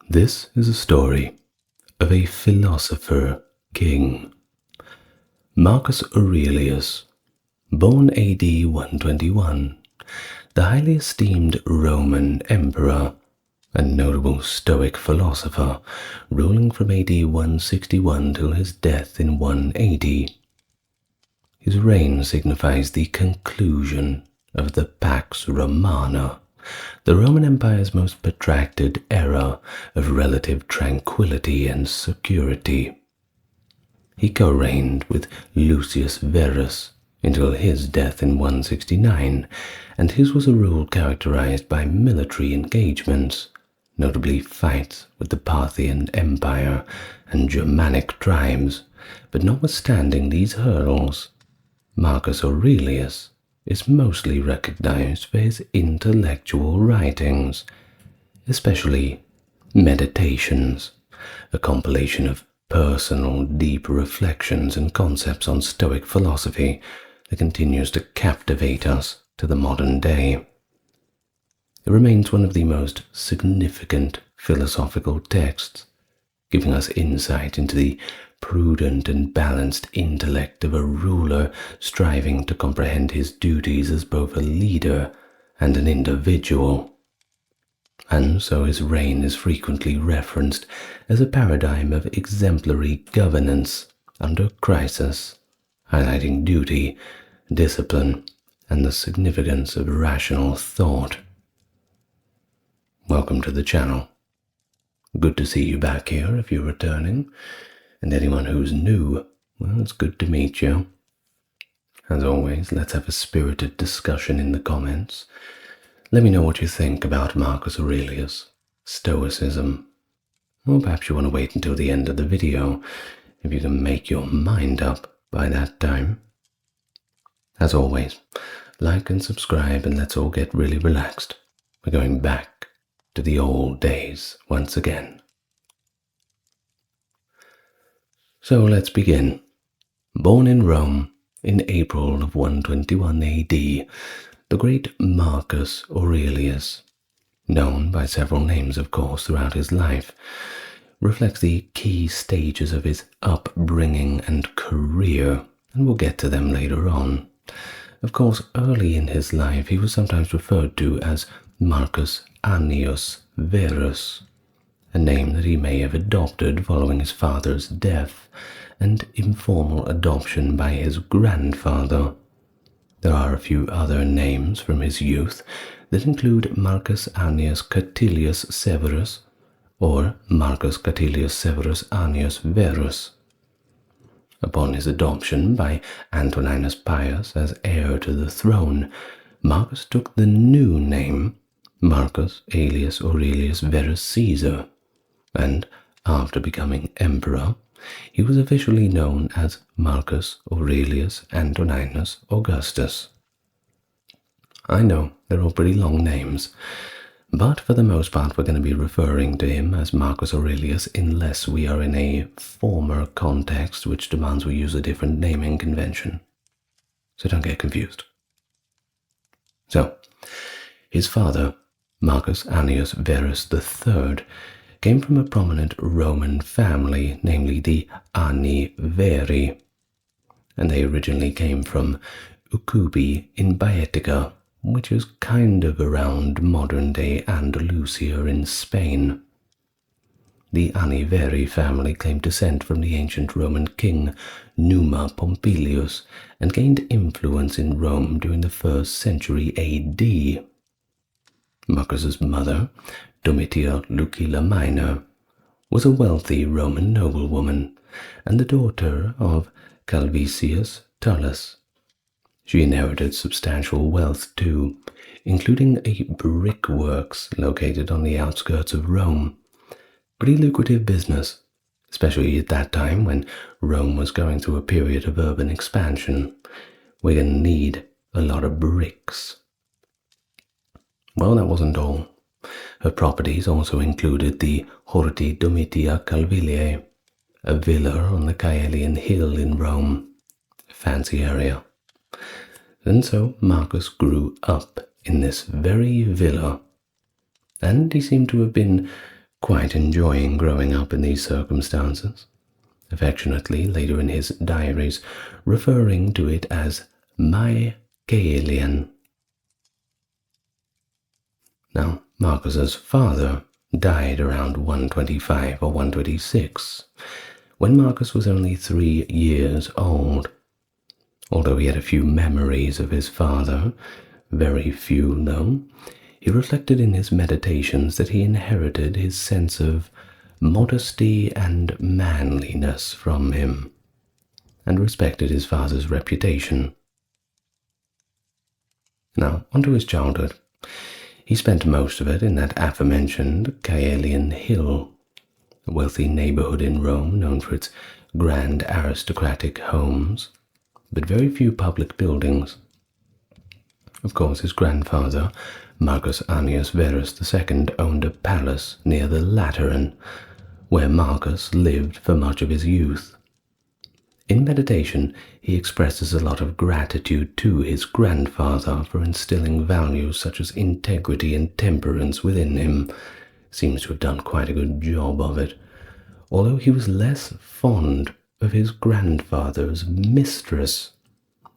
This is a story of a philosopher king. Marcus Aurelius, born AD 121, the highly esteemed Roman emperor, a notable Stoic philosopher, ruling from AD 161 till his death in 180. His reign signifies the conclusion of the Pax Romana, the Roman Empire's most protracted era of relative tranquility and security. He co-reigned with Lucius Verus until his death in 169, and his was a rule characterized by military engagements, notably fights with the Parthian Empire and Germanic tribes. But notwithstanding these hurdles, Marcus Aurelius is mostly recognized for his intellectual writings, especially Meditations, a compilation of personal, deep reflections and concepts on Stoic philosophy that continues to captivate us to the modern day. It remains one of the most significant philosophical texts, giving us insight into the prudent and balanced intellect of a ruler striving to comprehend his duties as both a leader and an individual. And so his reign is frequently referenced as a paradigm of exemplary governance under crisis, highlighting duty, discipline, and the significance of rational thought. Welcome to the channel. Good to see you back here if you're returning, and anyone who's new, well, it's good to meet you. As always, let's have a spirited discussion in the comments. Let me know what you think about Marcus Aurelius, Stoicism, or perhaps you want to wait until the end of the video if you can make your mind up by that time. As always, like and subscribe, and let's all get really relaxed. We're going back to the old days once again. So let's begin. Born in Rome in April of 121 AD, the great Marcus Aurelius, known by several names of course throughout his life, reflects the key stages of his upbringing and career, and we'll get to them later on. Of course, early in his life he was sometimes referred to as Marcus Aurelius Verus, a name that he may have adopted following his father's death and informal adoption by his grandfather. There are a few other names from his youth that include Marcus Annius Catilius Severus or Marcus Catilius Severus Annius Verus. Upon his adoption by Antoninus Pius as heir to the throne, Marcus took the new name Marcus Aelius Aurelius Verus Caesar, and after becoming emperor, he was officially known as Marcus Aurelius Antoninus Augustus. I know they're all pretty long names, but for the most part we're going to be referring to him as Marcus Aurelius unless we are in a former context which demands we use a different naming convention. So don't get confused. So, his father, Marcus Annius Verus III, came from a prominent Roman family, namely the Anni Veri, and they originally came from Ucubi in Baetica, which is kind of around modern-day Andalusia in Spain. The Anni Veri family claimed descent from the ancient Roman king Numa Pompilius and gained influence in Rome during the 1st century AD. Marcus's mother, Domitia Lucilla Minor, was a wealthy Roman noblewoman and the daughter of Calvisius Tullus. She inherited substantial wealth too, including a brickworks located on the outskirts of Rome. Pretty lucrative business, especially at that time when Rome was going through a period of urban expansion. We're going to need a lot of bricks. Well, that wasn't all. Her properties also included the Horti Domitia Calvilie, a villa on the Caelian Hill in Rome, a fancy area. And so Marcus grew up in this very villa, and he seemed to have been quite enjoying growing up in these circumstances, affectionately later in his diaries referring to it as my Caelian. Now, Marcus's father died around 125 or 126, when Marcus was only 3 years old. Although he had a few memories of his father, very few though, he reflected in his meditations that he inherited his sense of modesty and manliness from him, and respected his father's reputation. Now, onto his childhood. He spent most of it in that aforementioned Caelian Hill, a wealthy neighborhood in Rome known for its grand aristocratic homes, but very few public buildings. Of course, his grandfather, Marcus Aurelius Verus II, owned a palace near the Lateran, where Marcus lived for much of his youth. In meditation, he expresses a lot of gratitude to his grandfather for instilling values such as integrity and temperance within him. Seems to have done quite a good job of it, although he was less fond of his grandfather's mistress,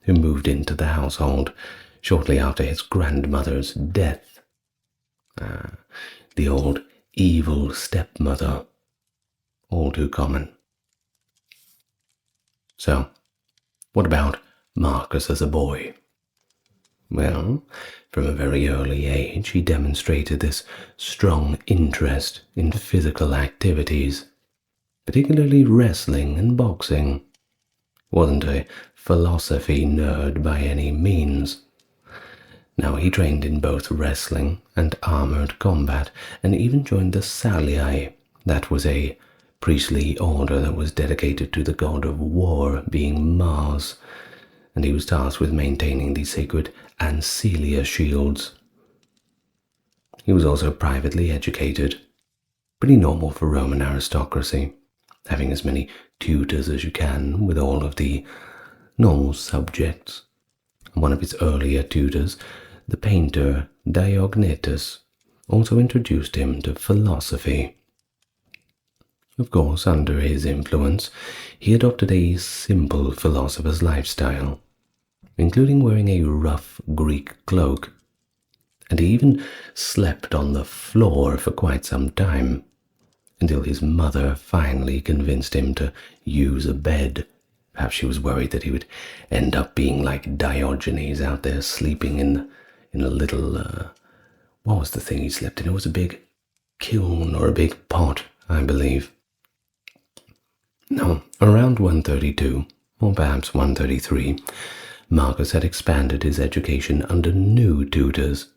who moved into the household shortly after his grandmother's death. The old evil stepmother, all too common. So, what about Marcus as a boy? Well, from a very early age he demonstrated this strong interest in physical activities, particularly wrestling and boxing. Wasn't a philosophy nerd by any means. Now, he trained in both wrestling and armored combat, and even joined the Salii. That was a priestly order that was dedicated to the god of war, being Mars, and he was tasked with maintaining the sacred Ancilia shields. He was also privately educated, pretty normal for Roman aristocracy, having as many tutors as you can with all of the normal subjects. One of his earlier tutors, the painter Diognetus, also introduced him to philosophy. Of course, under his influence, he adopted a simple philosopher's lifestyle, including wearing a rough Greek cloak, and he even slept on the floor for quite some time, until his mother finally convinced him to use a bed. Perhaps she was worried that he would end up being like Diogenes out there sleeping in a little, what was the thing he slept in? It was a big kiln or a big pot, I believe. Now, around 132, or perhaps 133, Marcus had expanded his education under new tutors,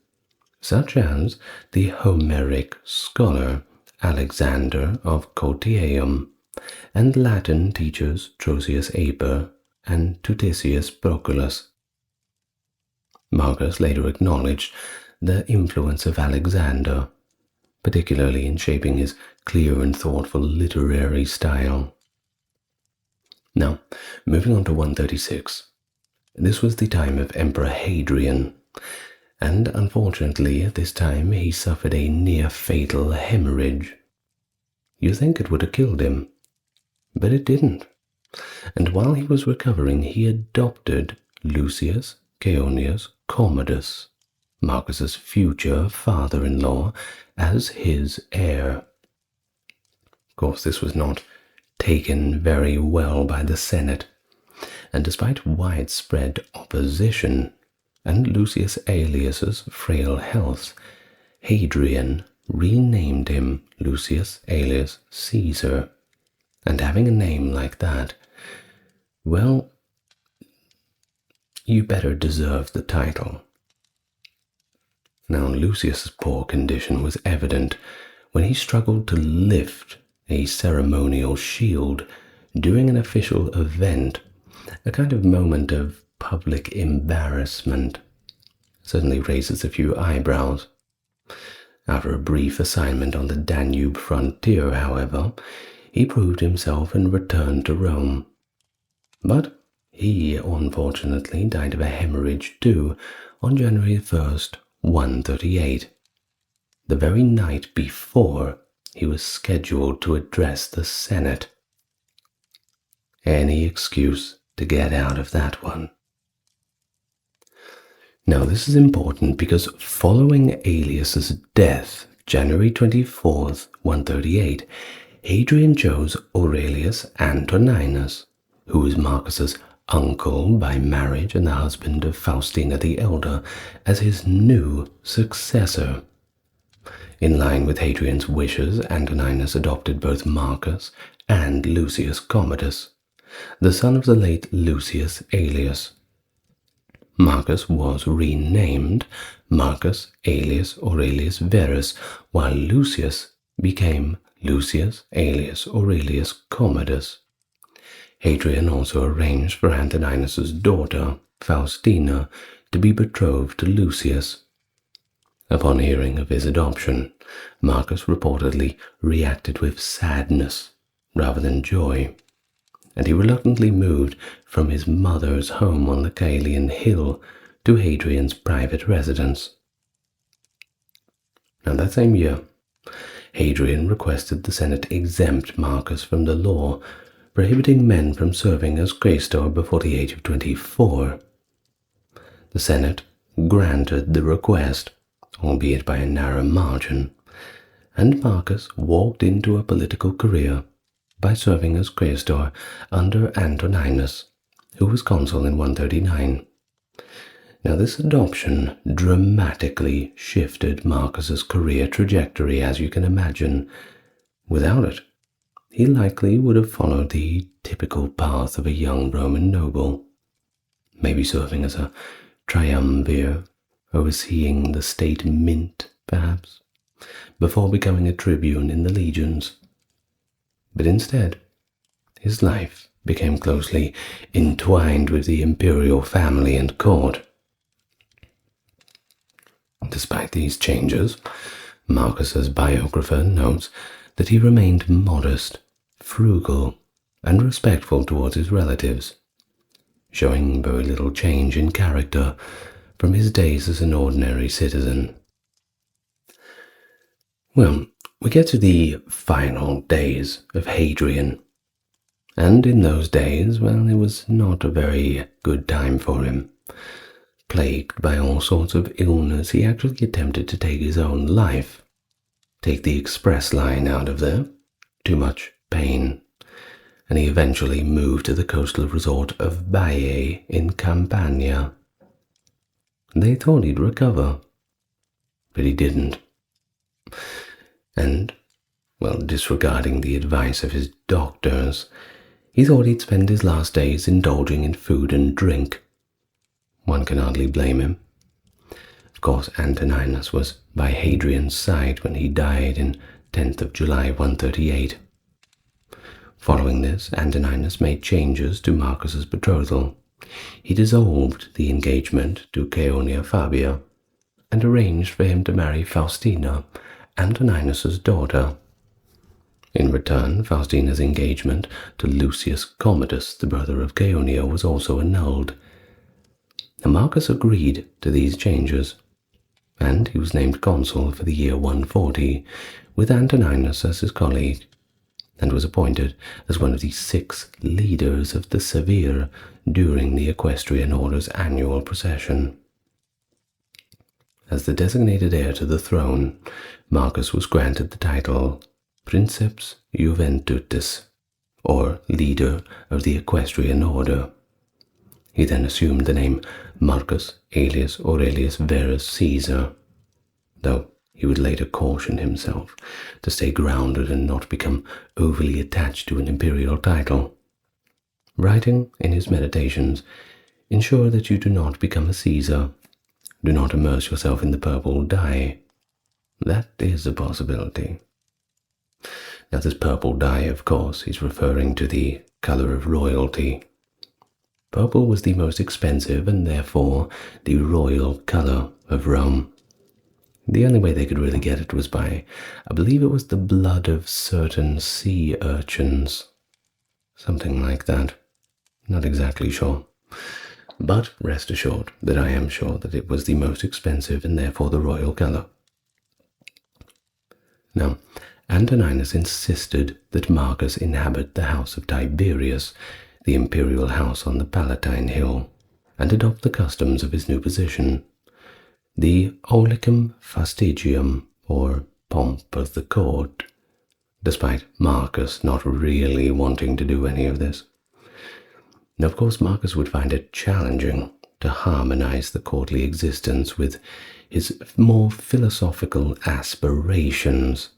such as the Homeric scholar Alexander of Cotiaeum, and Latin teachers Trosius Aper and Tuticius Proculus. Marcus later acknowledged the influence of Alexander, particularly in shaping his clear and thoughtful literary style. Now, moving on to 136. This was the time of Emperor Hadrian, and unfortunately at this time he suffered a near-fatal hemorrhage. You think it would have killed him, but it didn't. And while he was recovering, he adopted Lucius Caonius Commodus, Marcus's future father-in-law, as his heir. Of course, this was not taken very well by the Senate, and despite widespread opposition and Lucius Aelius's frail health, Hadrian renamed him Lucius Aelius Caesar. And having a name like that, well, you better deserve the title. Now, Lucius's poor condition was evident when he struggled to lift a ceremonial shield during an official event, a kind of moment of public embarrassment. Certainly raises a few eyebrows. After a brief assignment on the Danube frontier, however, he proved himself and returned to Rome. But he, unfortunately, died of a hemorrhage too on January 1st, 138, the very night before he was scheduled to address the Senate. Any excuse to get out of that one. Now, this is important because following Aelius's death, January 24th, 138, Hadrian chose Aurelius Antoninus, who was Marcus's uncle by marriage and the husband of Faustina the Elder, as his new successor. In line with Hadrian's wishes, Antoninus adopted both Marcus and Lucius Commodus, the son of the late Lucius Aelius. Marcus was renamed Marcus Aelius Aurelius Verus, while Lucius became Lucius Aelius Aurelius Commodus. Hadrian also arranged for Antoninus's daughter, Faustina, to be betrothed to Lucius. Upon hearing of his adoption, Marcus reportedly reacted with sadness rather than joy, and he reluctantly moved from his mother's home on the Caelian hill to Hadrian's private residence. Now, that same year, Hadrian requested the Senate exempt Marcus from the law prohibiting men from serving as quaestor before the age of 24. The Senate granted the request, albeit by a narrow margin, and Marcus walked into a political career by serving as quaestor under Antoninus, who was consul in 139. Now, this adoption dramatically shifted Marcus's career trajectory, as you can imagine. Without it, he likely would have followed the typical path of a young Roman noble, maybe serving as a triumvir, overseeing the state mint, perhaps, before becoming a tribune in the legions. But instead, his life became closely entwined with the imperial family and court. Despite these changes, Marcus's biographer notes that he remained modest, frugal, and respectful towards his relatives, showing very little change in character from his days as an ordinary citizen. Well, we get to the final days of Hadrian, and in those days, well, it was not a very good time for him. Plagued by all sorts of illness, he actually attempted to take his own life. Take the express line out of there, too much pain, and he eventually moved to the coastal resort of Baiae in Campania. They thought he'd recover, but he didn't. And, well, disregarding the advice of his doctors, he thought he'd spend his last days indulging in food and drink. One can hardly blame him. Of course, Antoninus was by Hadrian's side when he died in 10th of July 138. Following this, Antoninus made changes to Marcus's betrothal. He dissolved the engagement to Caeonia Fabia and arranged for him to marry Faustina, Antoninus's daughter. In return, Faustina's engagement to Lucius Commodus, the brother of Caeonia, was also annulled. Now, Marcus agreed to these changes, and he was named consul for the year 140, with Antoninus as his colleague, and was appointed as one of the 6 leaders of the Severe during the equestrian order's annual procession. As the designated heir to the throne, Marcus was granted the title Princeps Juventutis, or leader of the equestrian order. He then assumed the name Marcus Aelius Aurelius Verus Caesar, though he would later caution himself to stay grounded and not become overly attached to an imperial title. Writing in his meditations, ensure that you do not become a Caesar. Do not immerse yourself in the purple dye. That is a possibility. Now, this purple dye, of course, is referring to the color of royalty. Purple was the most expensive and therefore the royal color of Rome. The only way they could really get it was by, I believe it was the blood of certain sea urchins. Something like that. Not exactly sure. But rest assured that I am sure that it was the most expensive and therefore the royal color. Now, Antoninus insisted that Marcus inhabit the house of Tiberius, the imperial house on the Palatine Hill, and adopt the customs of his new position, the olicum fastigium, or pomp of the court, despite Marcus not really wanting to do any of this. Now, of course, Marcus would find it challenging to harmonize the courtly existence with his more philosophical aspirations.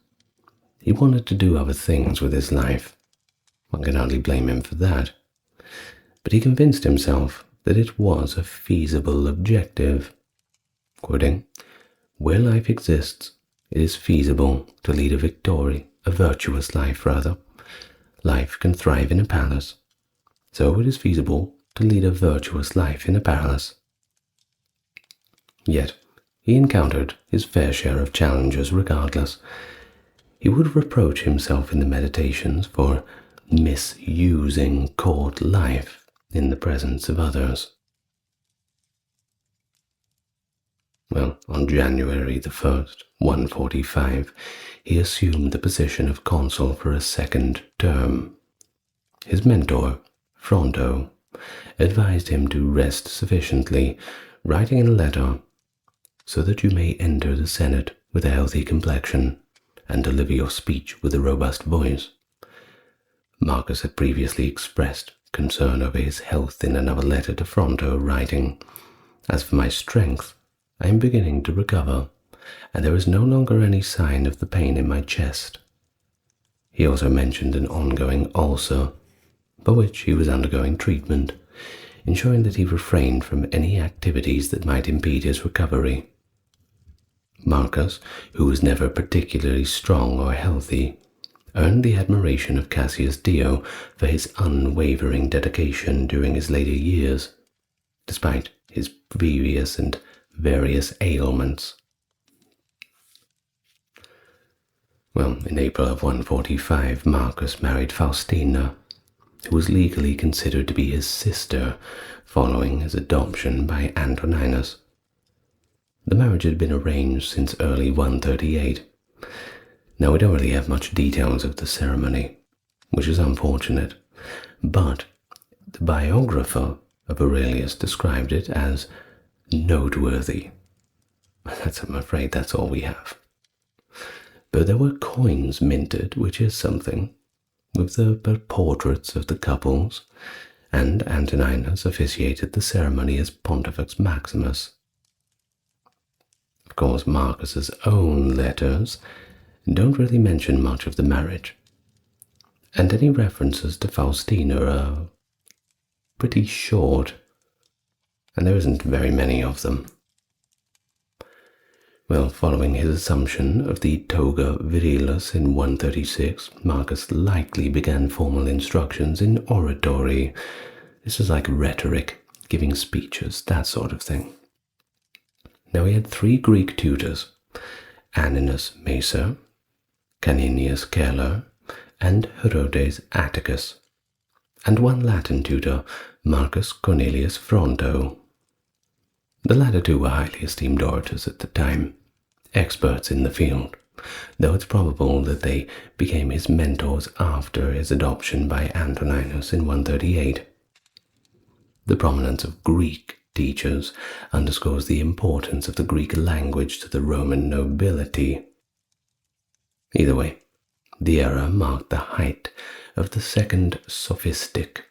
He wanted to do other things with his life. One can hardly blame him for that. But he convinced himself that it was a feasible objective. Quoting, "Where life exists, it is feasible to lead a virtuous life rather. Life can thrive in a palace, so it is feasible to lead a virtuous life in a palace." Yet he encountered his fair share of challenges regardless. He would reproach himself in the Meditations for misusing court life in the presence of others. Well, on January the 1st, 145, he assumed the position of consul for a second term. His mentor, Fronto, advised him to rest sufficiently, writing in a letter, "So that you may enter the Senate with a healthy complexion, and deliver your speech with a robust voice." Marcus had previously expressed concern over his health in another letter to Fronto, writing, "As for my strength, I am beginning to recover, and there is no longer any sign of the pain in my chest." He also mentioned an ongoing ulcer, for which he was undergoing treatment, ensuring that he refrained from any activities that might impede his recovery. Marcus, who was never particularly strong or healthy, earned the admiration of Cassius Dio for his unwavering dedication during his later years, despite his previous and various ailments. Well, in April of 145, Marcus married Faustina, who was legally considered to be his sister following his adoption by Antoninus. The marriage had been arranged since early 138. Now, we don't really have much details of the ceremony, which is unfortunate, but the biographer of Aurelius described it as noteworthy. I'm afraid that's all we have. But there were coins minted, which is something, with the portraits of the couples, and Antoninus officiated the ceremony as Pontifex Maximus. Of course, Marcus's own letters don't really mention much of the marriage, and any references to Faustina are pretty short, and there isn't very many of them. Well, following his assumption of the toga virilis in 136, Marcus likely began formal instructions in oratory. This was like rhetoric, giving speeches, that sort of thing. Now, he had 3 Greek tutors, Anninus Macer, Caninius Celer, and Herodes Atticus, and 1 Latin tutor, Marcus Cornelius Fronto. The latter 2 were highly esteemed orators at the time, experts in the field, though it's probable that they became his mentors after his adoption by Antoninus in 138. The prominence of Greek teachers underscores the importance of the Greek language to the Roman nobility. Either way, the era marked the height of the Second Sophistic,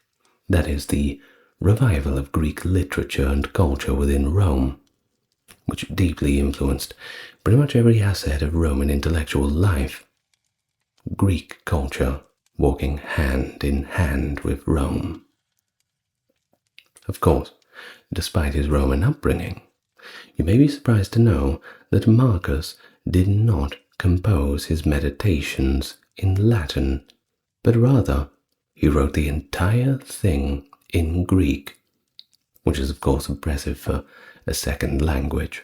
that is, the revival of Greek literature and culture within Rome, which deeply influenced pretty much every asset of Roman intellectual life. Greek culture walking hand in hand with Rome. Of course, despite his Roman upbringing, you may be surprised to know that Marcus did not compose his meditations in Latin, but rather he wrote the entire thing in Greek, which is of course impressive for a second language.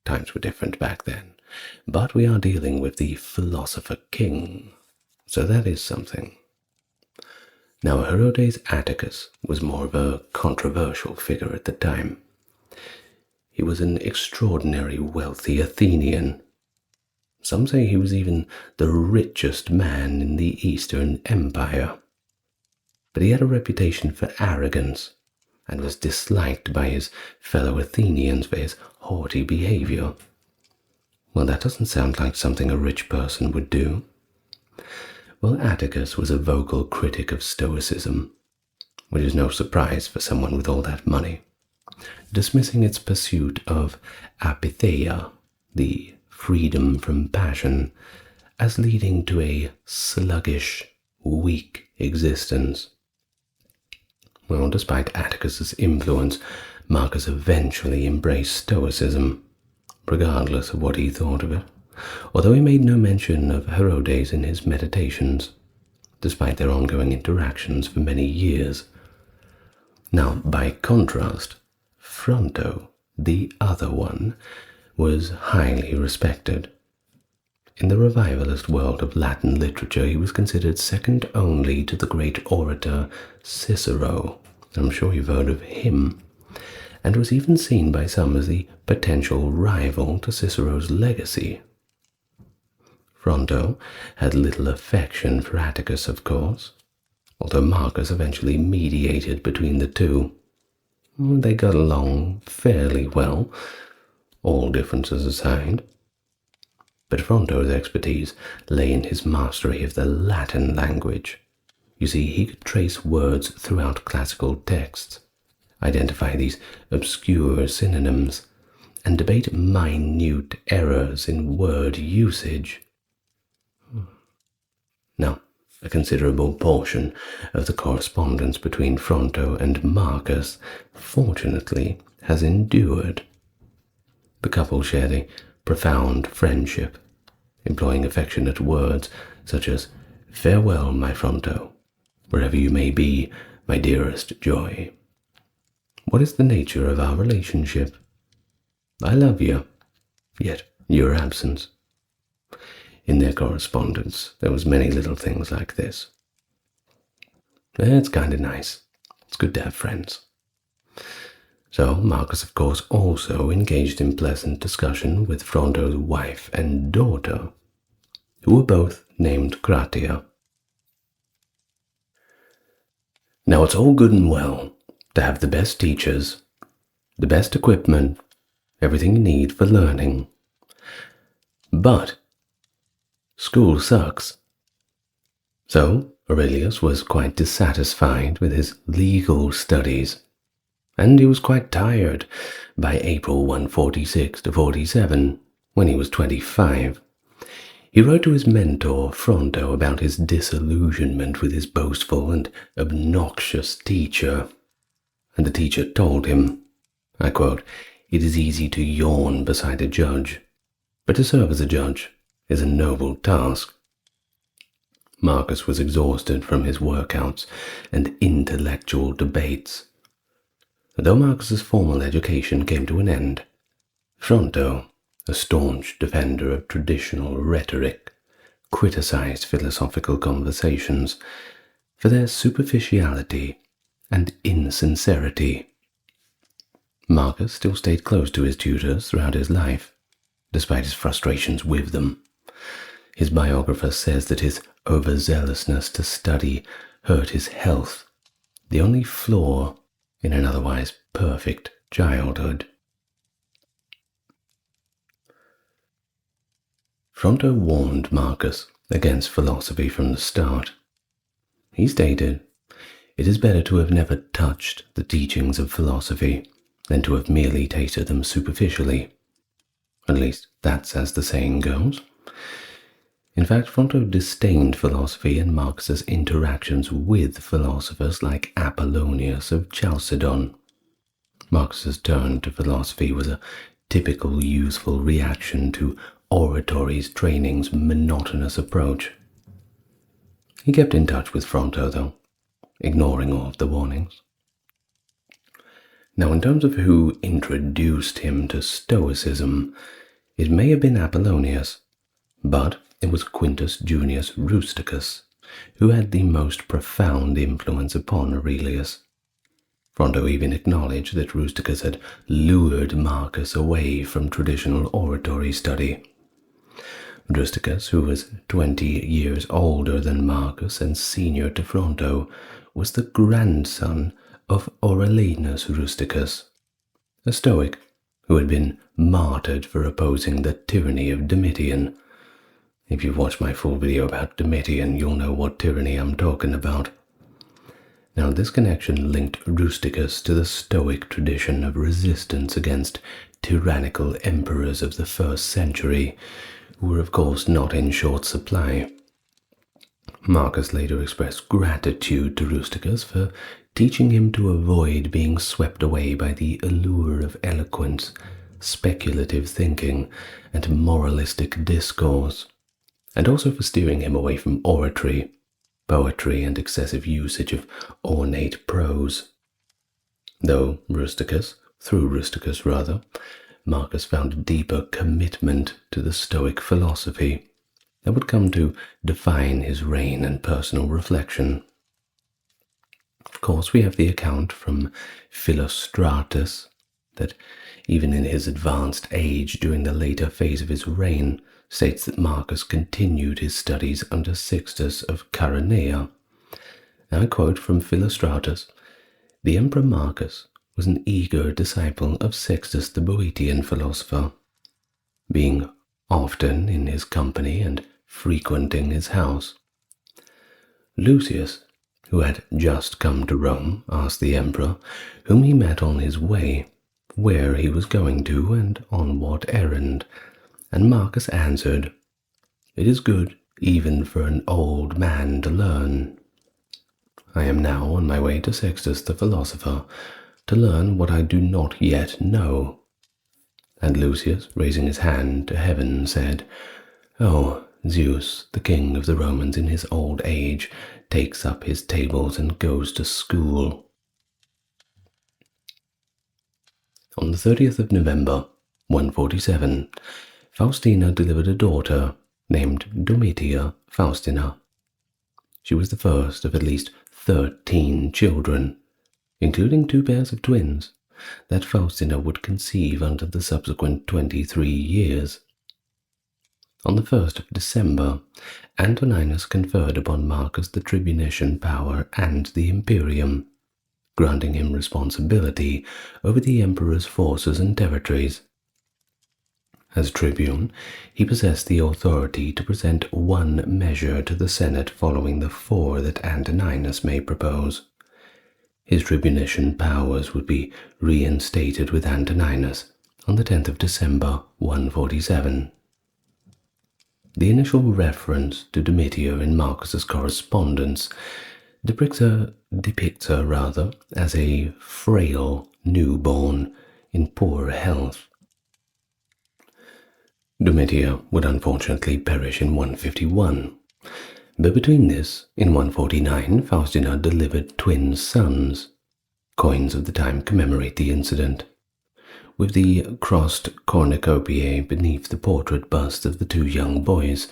Times were different back then, but we are dealing with the philosopher king, so that is something. Now, Herodes Atticus was more of a controversial figure at the time. He was an extraordinary wealthy Athenian. Some say he was even the richest man in the Eastern Empire. But he had a reputation for arrogance and was disliked by his fellow Athenians for his haughty behavior. Well, that doesn't sound like something a rich person would do. Well, Atticus was a vocal critic of Stoicism, which is no surprise for someone with all that money, dismissing its pursuit of apatheia, the freedom from passion, as leading to a sluggish, weak existence. Well, despite Atticus's influence, Marcus eventually embraced Stoicism, regardless of what he thought of it, although he made no mention of Herodes in his meditations, despite their ongoing interactions for many years. Now, by contrast, Fronto, the other one, was highly respected. In the revivalist world of Latin literature, he was considered second only to the great orator Cicero. I'm sure you've heard of him, and was even seen by some as the potential rival to Cicero's legacy. Fronto had little affection for Atticus, of course, although Marcus eventually mediated between the two. They got along fairly well, all differences aside. But Fronto's expertise lay in his mastery of the Latin language. You see, he could trace words throughout classical texts, identify these obscure synonyms, and debate minute errors in word usage. Now, a considerable portion of the correspondence between Fronto and Marcus, fortunately, has endured. The couple shared a profound friendship, employing affectionate words such as, "Farewell, my Fronto, wherever you may be, my dearest joy." What is the nature of our relationship? I love you, yet your absence. In their correspondence, there was many little things like this. It's kind of nice. It's good to have friends. So Marcus, of course, also engaged in pleasant discussion with Fronto's wife and daughter, who were both named Cratia. Now, it's all good and well to have the best teachers, the best equipment, everything you need for learning. But school sucks. So Aurelius was quite dissatisfied with his legal studies, and he was quite tired by April 146 to 47, when he was 25. He wrote to his mentor Fronto about his disillusionment with his boastful and obnoxious teacher, and the teacher told him, I quote, "It is easy to yawn beside a judge, but to serve as a judge is a noble task." Marcus was exhausted from his workouts and intellectual debates. Though Marcus's formal education came to an end, Fronto, a staunch defender of traditional rhetoric, criticized philosophical conversations for their superficiality and insincerity. Marcus still stayed close to his tutors throughout his life, despite his frustrations with them. His biographer says that his overzealousness to study hurt his health, the only flaw in an otherwise perfect childhood. Fronto warned Marcus against philosophy from the start. He stated, "It is better to have never touched the teachings of philosophy than to have merely tasted them superficially. At least that's as the saying goes." In fact, Fronto disdained philosophy and Marcus's interactions with philosophers like Apollonius of Chalcedon. Marcus's turn to philosophy was a typical useful reaction to oratory training's monotonous approach. He kept in touch with Fronto, though, ignoring all of the warnings. Now, in terms of who introduced him to Stoicism, it may have been Apollonius, but it was Quintus Junius Rusticus who had the most profound influence upon Aurelius. Fronto even acknowledged that Rusticus had lured Marcus away from traditional oratory study. Rusticus, who was 20 years older than Marcus and senior to Fronto, was the grandson of Aurelianus Rusticus, a Stoic who had been martyred for opposing the tyranny of Domitian. If you've watched my full video about Domitian, you'll know what tyranny I'm talking about. Now, this connection linked Rusticus to the Stoic tradition of resistance against tyrannical emperors of the 1st century, who were of course not in short supply. Marcus later expressed gratitude to Rusticus for teaching him to avoid being swept away by the allure of eloquence, speculative thinking, and moralistic discourse, and also for steering him away from oratory, poetry, and excessive usage of ornate prose. Through Rusticus, Marcus found a deeper commitment to the Stoic philosophy that would come to define his reign and personal reflection. Of course, we have the account from Philostratus that even in his advanced age during the later phase of his reign, states that Marcus continued his studies under Sixtus of Chaeronea. I quote from Philostratus: "The Emperor Marcus was an eager disciple of Sixtus the Boeotian philosopher, being often in his company and frequenting his house. Lucius, who had just come to Rome, asked the emperor, whom he met on his way, where he was going to and on what errand, and Marcus answered, 'It is good even for an old man to learn. I am now on my way to Sixtus the philosopher, to learn what I do not yet know.' And Lucius, raising his hand to heaven, said, 'Oh, Zeus, the king of the Romans in his old age, takes up his tables and goes to school.'" On the 30th of November, 147, Faustina delivered a daughter named Domitia Faustina. She was the first of at least 13 children, including 2 pairs of twins, that Faustina would conceive under the subsequent 23 years. On the 1st of December, Antoninus conferred upon Marcus the tribunician power and the imperium, granting him responsibility over the emperor's forces and territories. As tribune, he possessed the authority to present one measure to the Senate following the 4 that Antoninus may propose. His tribunician powers would be reinstated with Antoninus on the 10th of December, 147. The initial reference to Domitia in Marcus's correspondence depicts her as a frail newborn in poor health. Domitia would unfortunately perish in 151, but between this, in 149, Faustina delivered twin sons. Coins of the time commemorate the incident, with the crossed cornucopiae beneath the portrait bust of the 2 young boys,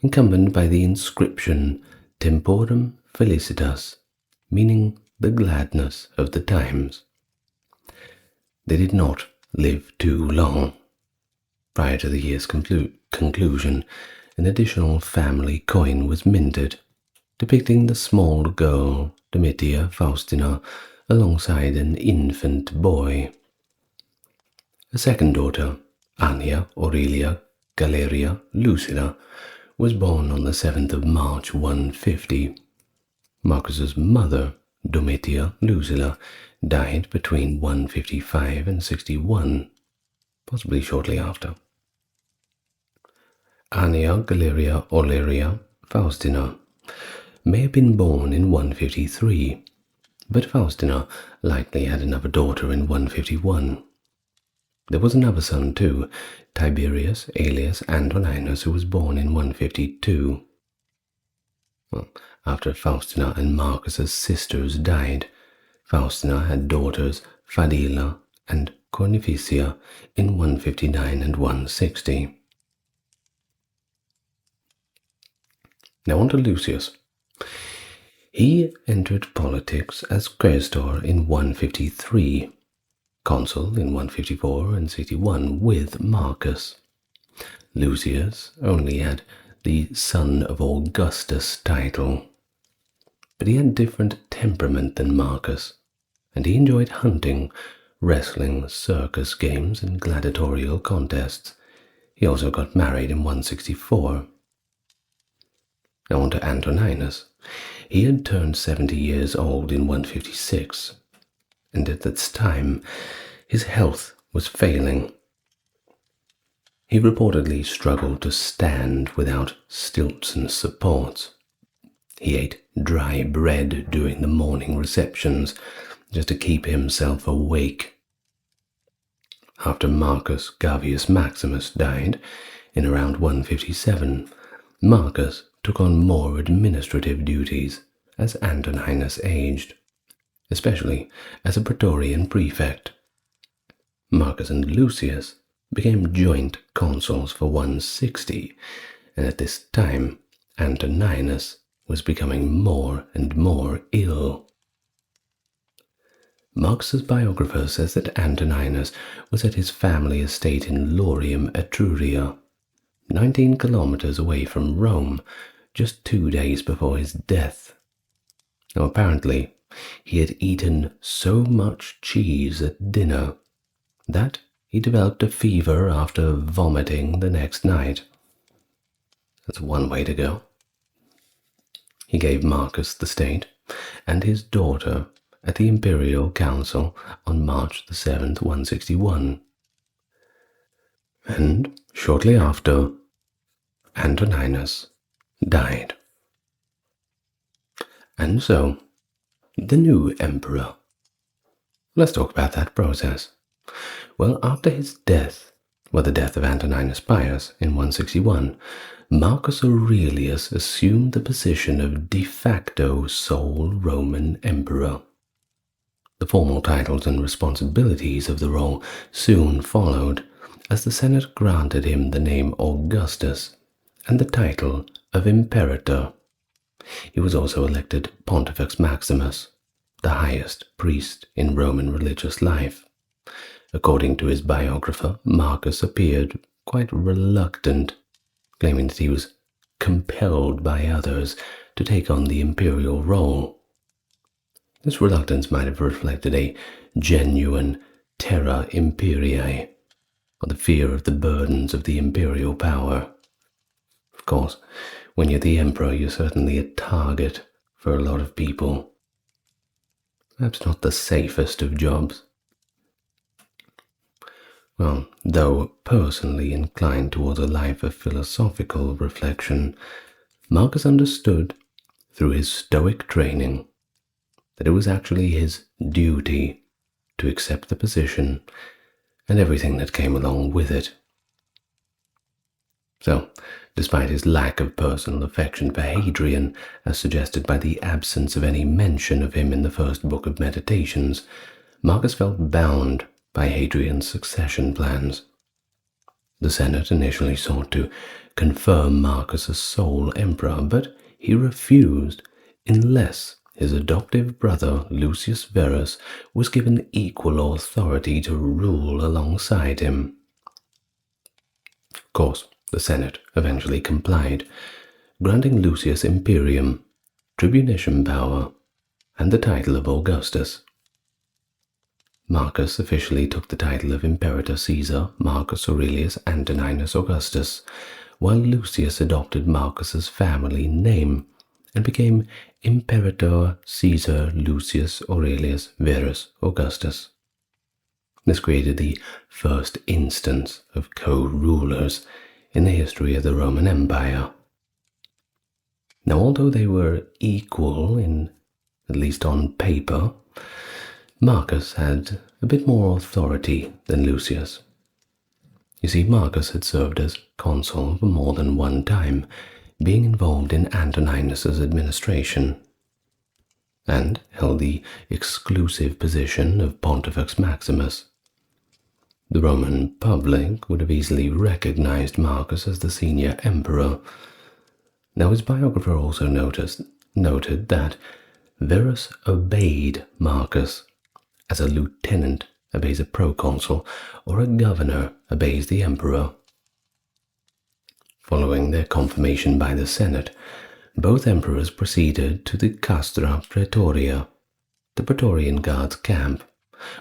encompassed by the inscription Temporum Felicitas, meaning the gladness of the times. They did not live too long. Prior to the year's conclusion, an additional family coin was minted, depicting the small girl Domitia Faustina alongside an infant boy. A second daughter, Annia Aurelia Galeria Lucilla, was born on the 7th of March 150. Marcus's mother, Domitia Lucilla, died between 155 and 61, possibly shortly after. Annia Galeria Aurelia Faustina may have been born in 153, but Faustina likely had another daughter in 151. There was another son too, Tiberius alias Antoninus, who was born in 152. After Faustina and Marcus's sisters died, Faustina had daughters Fadila and Cornificia in 159 and 160. Now on to Lucius. He entered politics as quaestor in 153, consul in 154 and 61 with Marcus. Lucius only had the son of Augustus title, but he had different temperament than Marcus, and he enjoyed hunting, wrestling, circus games, and gladiatorial contests. He also got married in 164. Now on to Antoninus. He had turned 70 years old in 156, and at this time his health was failing. He reportedly struggled to stand without stilts and supports. He ate dry bread during the morning receptions just to keep himself awake. After Marcus Gavius Maximus died in around 157, Marcus took on more administrative duties as Antoninus aged, especially as a praetorian prefect. Marcus and Lucius became joint consuls for 160, and at this time Antoninus was becoming more and more ill. Marcus's biographer says that Antoninus was at his family estate in Lorium, Etruria, 19 kilometers away from Rome, just 2 days before his death. Now apparently he had eaten so much cheese at dinner that he developed a fever after vomiting the next night. That's one way to go. He gave Marcus the state and his daughter at the Imperial Council on March the 7th, 161. And shortly after, Antoninus died. And so, the new emperor. Let's talk about that process. Well, after his death, the death of Antoninus Pius in 161, Marcus Aurelius assumed the position of de facto sole Roman emperor. The formal titles and responsibilities of the role soon followed, as the Senate granted him the name Augustus and the title of Imperator. He was also elected Pontifex Maximus, the highest priest in Roman religious life. According to his biographer, Marcus appeared quite reluctant, claiming that he was compelled by others to take on the imperial role. This reluctance might have reflected a genuine terra imperii, or the fear of the burdens of the imperial power. Of course, when you're the emperor, you're certainly a target for a lot of people. Perhaps not the safest of jobs. Well, though personally inclined towards a life of philosophical reflection, Marcus understood, through his Stoic training, that it was actually his duty to accept the position and everything that came along with it. So, despite his lack of personal affection for Hadrian, as suggested by the absence of any mention of him in the first book of Meditations, Marcus felt bound by Hadrian's succession plans. The Senate initially sought to confirm Marcus as sole emperor, but he refused unless his adoptive brother Lucius Verus was given equal authority to rule alongside him. Of course, the Senate eventually complied, granting Lucius imperium, tribunician power, and the title of Augustus. Marcus officially took the title of Imperator Caesar Marcus Aurelius Antoninus Augustus, while Lucius adopted Marcus's family name and became Imperator Caesar Lucius Aurelius Verus Augustus. This created the first instance of co-rulers in the history of the Roman Empire. Now, although they were equal at least on paper, Marcus had a bit more authority than Lucius. You see, Marcus had served as consul for more than one time, being involved in Antoninus's administration, and held the exclusive position of Pontifex Maximus. The Roman public would have easily recognized Marcus as the senior emperor. Now, his biographer also noted that Verus obeyed Marcus, as a lieutenant obeys a proconsul or a governor obeys the emperor. Following their confirmation by the Senate, both emperors proceeded to the Castra Praetoria, the Praetorian Guards camp,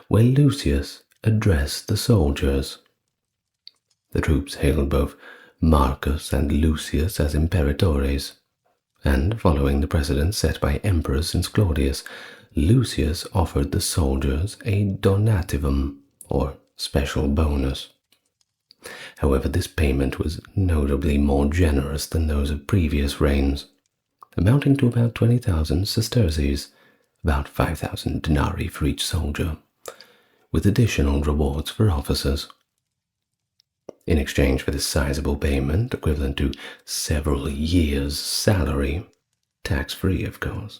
where Lucius addressed the soldiers. The troops hailed both Marcus and Lucius as imperatores, and following the precedent set by emperors since Claudius, Lucius offered the soldiers a donativum, or special bonus. However, this payment was notably more generous than those of previous reigns, amounting to about 20,000 sesterces, about 5,000 denarii for each soldier, with additional rewards for officers. In exchange for this sizable payment, equivalent to several years' salary, tax-free of course,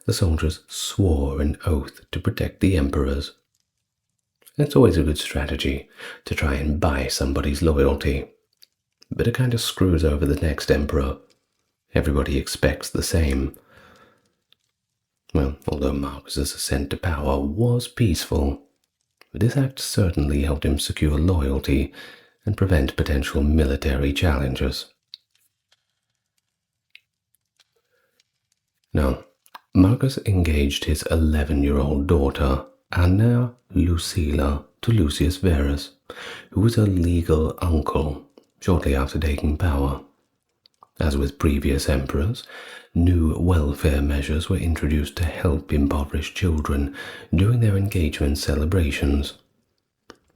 the soldiers swore an oath to protect the emperors. It's always a good strategy to try and buy somebody's loyalty, but it kind of screws over the next emperor. Everybody expects the same. Well, although Marcus's ascent to power was peaceful, this act certainly helped him secure loyalty and prevent potential military challenges. Now, Marcus engaged his 11-year-old daughter, Anna Lucilla, to Lucius Verus, who was her legal uncle, shortly after taking power. As with previous emperors, new welfare measures were introduced to help impoverished children during their engagement celebrations.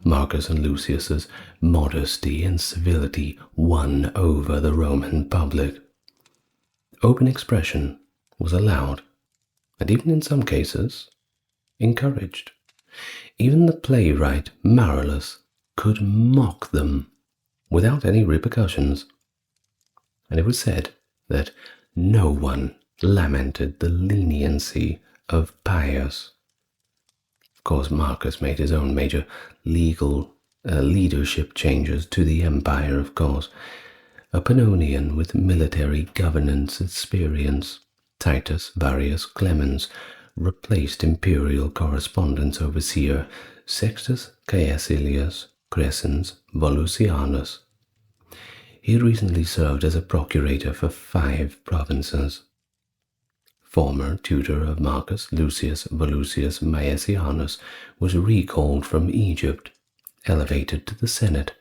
Marcus and Lucius's modesty and civility won over the Roman public. Open expression was allowed, and even in some cases, encouraged. Even the playwright Marullus could mock them without any repercussions, and it was said that no one lamented the leniency of Pius. Of course, Marcus made his own major leadership changes to the empire, of course. A Pannonian with military governance experience, Titus Varius Clemens, replaced imperial correspondence overseer Sextus Caecilius Crescens Volusianus. He had recently served as a procurator for 5 provinces. Former tutor of Marcus, Lucius Volusius Maesianus, was recalled from Egypt, elevated to the Senate,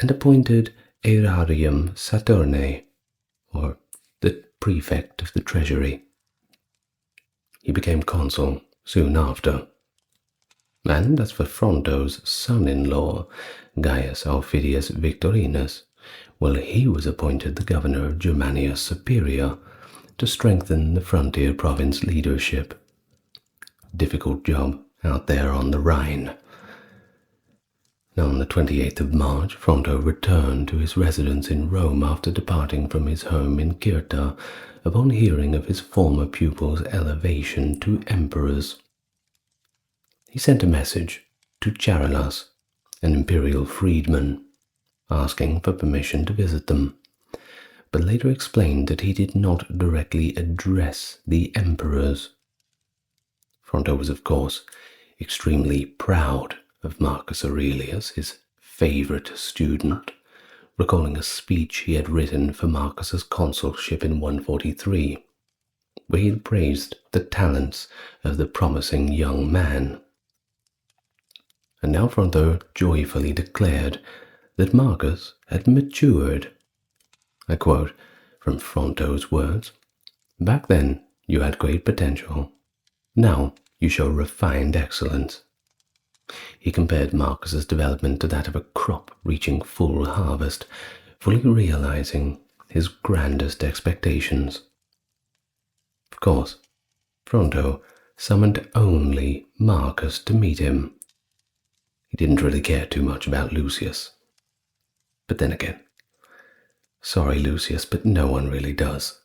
and appointed Aerarium Saturnae, or the prefect of the treasury. He became consul soon after. And as for Fronto's son-in-law, Gaius Aufidius Victorinus, well, he was appointed the governor of Germania Superior to strengthen the frontier province leadership. Difficult job out there on the Rhine. Now, on the 28th of March, Fronto returned to his residence in Rome after departing from his home in Cirta upon hearing of his former pupil's elevation to emperors. He sent a message to Charillus, an imperial freedman, asking for permission to visit them, but later explained that he did not directly address the emperors. Fronto was, of course, extremely proud of Marcus Aurelius, his favorite student, recalling a speech he had written for Marcus's consulship in 143, where he had praised the talents of the promising young man. And now Fronto joyfully declared that Marcus had matured. I quote from Fronto's words, "Back then you had great potential. Now you show refined excellence." He compared Marcus's development to that of a crop reaching full harvest, fully realizing his grandest expectations. Of course, Fronto summoned only Marcus to meet him. He didn't really care too much about Lucius. But then again, sorry Lucius, but no one really does.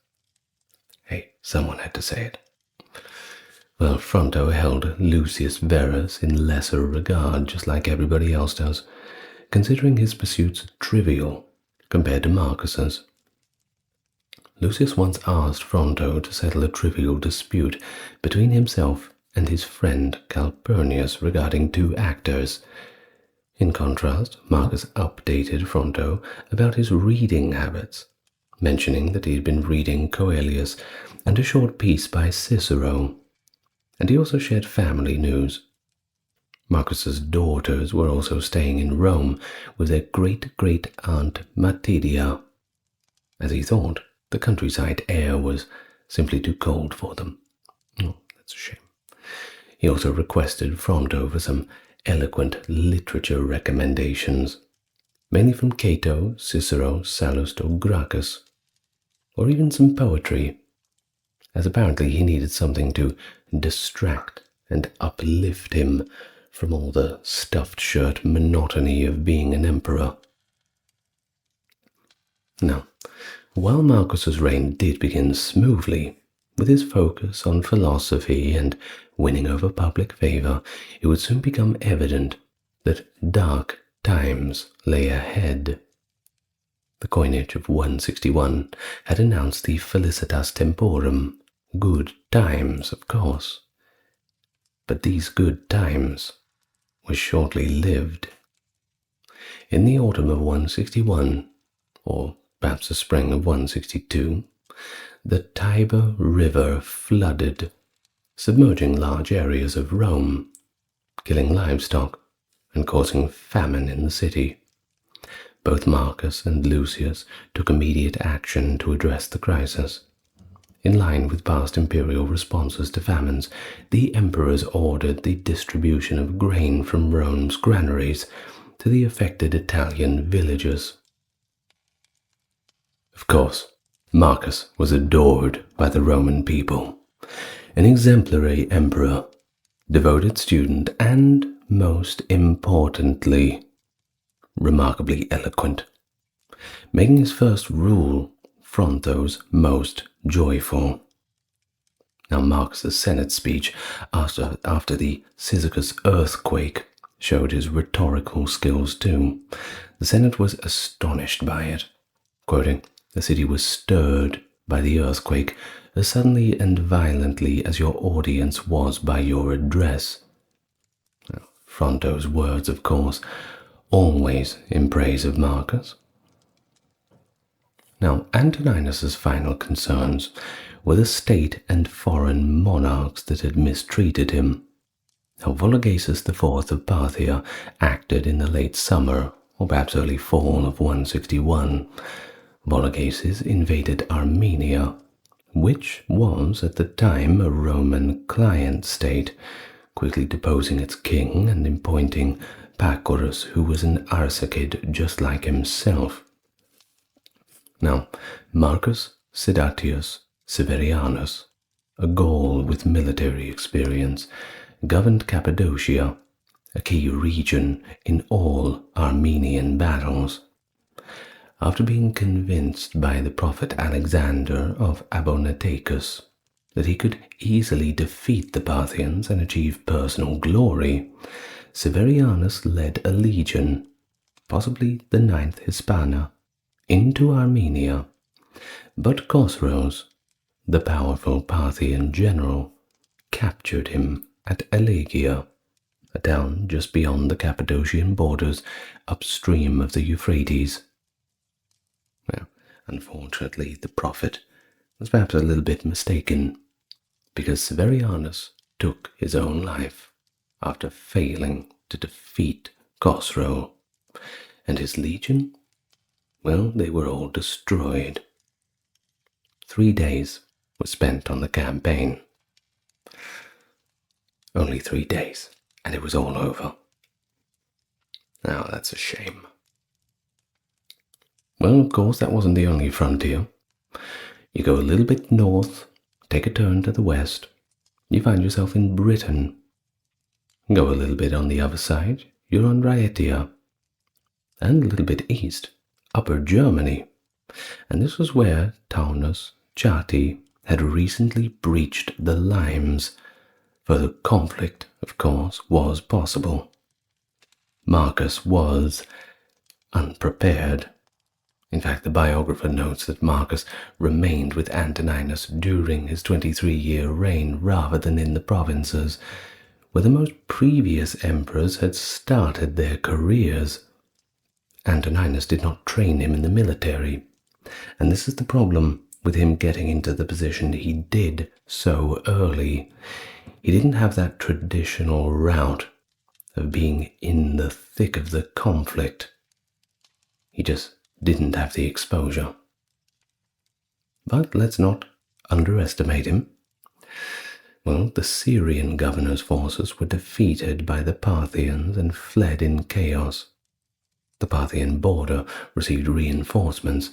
Hey, someone had to say it. Well, Fronto held Lucius Verus in lesser regard, just like everybody else does, considering his pursuits trivial compared to Marcus's. Lucius once asked Fronto to settle a trivial dispute between himself and his friend Calpurnius regarding 2 actors, In contrast, Marcus updated Fronto about his reading habits, mentioning that he had been reading Coelius and a short piece by Cicero, and he also shared family news. Marcus's daughters were also staying in Rome with their great-great-aunt Matidia, as he thought the countryside air was simply too cold for them. Oh, that's a shame. He also requested Fronto for some eloquent literature recommendations, mainly from Cato, Cicero, Sallust, or Gracchus, or even some poetry, as apparently he needed something to distract and uplift him from all the stuffed shirt monotony of being an emperor. Now, while Marcus's reign did begin smoothly, with his focus on philosophy and winning over public favor, it would soon become evident that dark times lay ahead. The coinage of 161 had announced the felicitas temporum, good times, of course. But these good times were shortly lived. In the autumn of 161, or perhaps the spring of 162, the Tiber River flooded, submerging large areas of Rome, killing livestock and causing famine in the city. Both Marcus and Lucius took immediate action to address the crisis. In line with past imperial responses to famines, the emperors ordered the distribution of grain from Rome's granaries to the affected Italian villages. Of course, Marcus was adored by the Roman people, an exemplary emperor, devoted student, and, most importantly, remarkably eloquent, making his first rule Fronto's most joyful. Now, Marcus's Senate speech after the Cyzicus earthquake showed his rhetorical skills too. The Senate was astonished by it, quoting, "The city was stirred by the earthquake as suddenly and violently as your audience was by your address." Now, Fronto's words, of course, always in praise of Marcus. Now, Antoninus's final concerns were the state and foreign monarchs that had mistreated him. Now, Vologases IV of Parthia acted in the late summer, or perhaps early fall of 161. Vologases invaded Armenia, which was at the time a Roman client state, quickly deposing its king and appointing Pacorus, who was an Arsacid just like himself. Now, Marcus Sedatius Severianus, a Gaul with military experience, governed Cappadocia, a key region in all Armenian battles. After being convinced by the prophet Alexander of Abonatacus that he could easily defeat the Parthians and achieve personal glory, Severianus led a legion, possibly the 9th Hispana, into Armenia, but Chosroes, the powerful Parthian general, captured him at Elegia, a town just beyond the Cappadocian borders upstream of the Euphrates. Well, unfortunately, the prophet was perhaps a little bit mistaken, because Severianus took his own life after failing to defeat Chosroe, and his legion, well, they were all destroyed. 3 days were spent on the campaign. Only 3 days, and it was all over. Now, that's a shame. Well, of course, that wasn't the only frontier. You go a little bit north, take a turn to the west, you find yourself in Britain. Go a little bit on the other side, you're on Raetia. And a little bit east, Upper Germany. And this was where Taunus Chati had recently breached the limes, for the conflict, of course, was possible. Marcus was unprepared. In fact, the biographer notes that Marcus remained with Antoninus during his 23-year reign rather than in the provinces, where the most previous emperors had started their careers. Antoninus did not train him in the military, and this is the problem with him getting into the position he did so early. He didn't have that traditional route of being in the thick of the conflict. He just didn't have the exposure. But let's not underestimate him. Well, the Syrian governor's forces were defeated by the Parthians and fled in chaos. The Parthian border received reinforcements,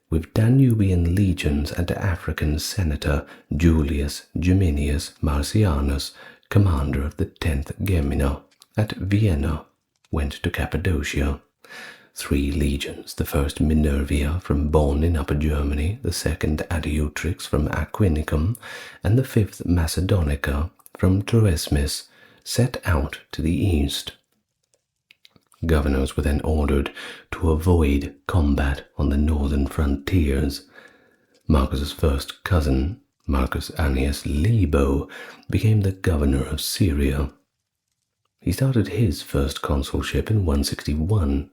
with Danubian legions and African senator Julius Geminius Marcianus, commander of the 10th Gemina, at Vienna, went to Cappadocia. 3 legions, the 1st Minervia from Bonn in Upper Germany, the 2nd Adiutrix from Aquinicum, and the 5th Macedonica from Troesmis, set out to the east. Governors were then ordered to avoid combat on the northern frontiers. Marcus's first cousin, Marcus Annius Libo, became the governor of Syria. He started his first consulship in 161,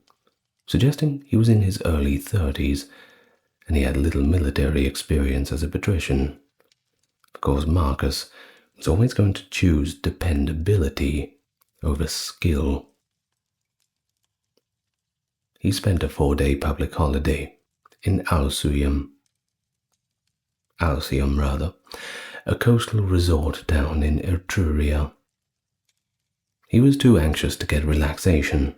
suggesting he was in his early 30s, and he had little military experience as a patrician. Of course, Marcus was always going to choose dependability over skill. He spent a 4-day public holiday in Alsium, a coastal resort town in Etruria. He was too anxious to get relaxation.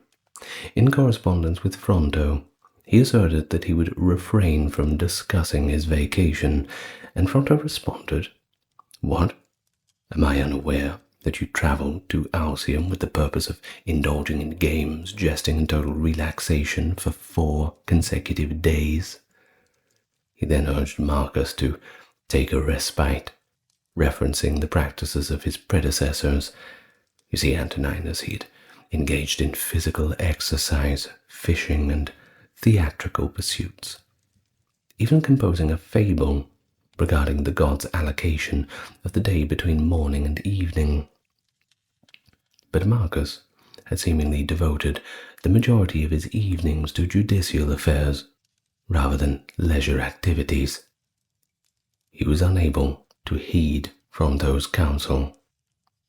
In correspondence with Fronto, he asserted that he would refrain from discussing his vacation, and Fronto responded, "What? Am I unaware that you travelled to Alsium with the purpose of indulging in games, jesting, and total relaxation for 4 consecutive days?" He then urged Marcus to take a respite, referencing the practices of his predecessors. You see, Antoninus, he'd engaged in physical exercise, fishing, and theatrical pursuits, even composing a fable regarding the god's allocation of the day between morning and evening. But Marcus had seemingly devoted the majority of his evenings to judicial affairs rather than leisure activities. He was unable to heed Fronto's counsel,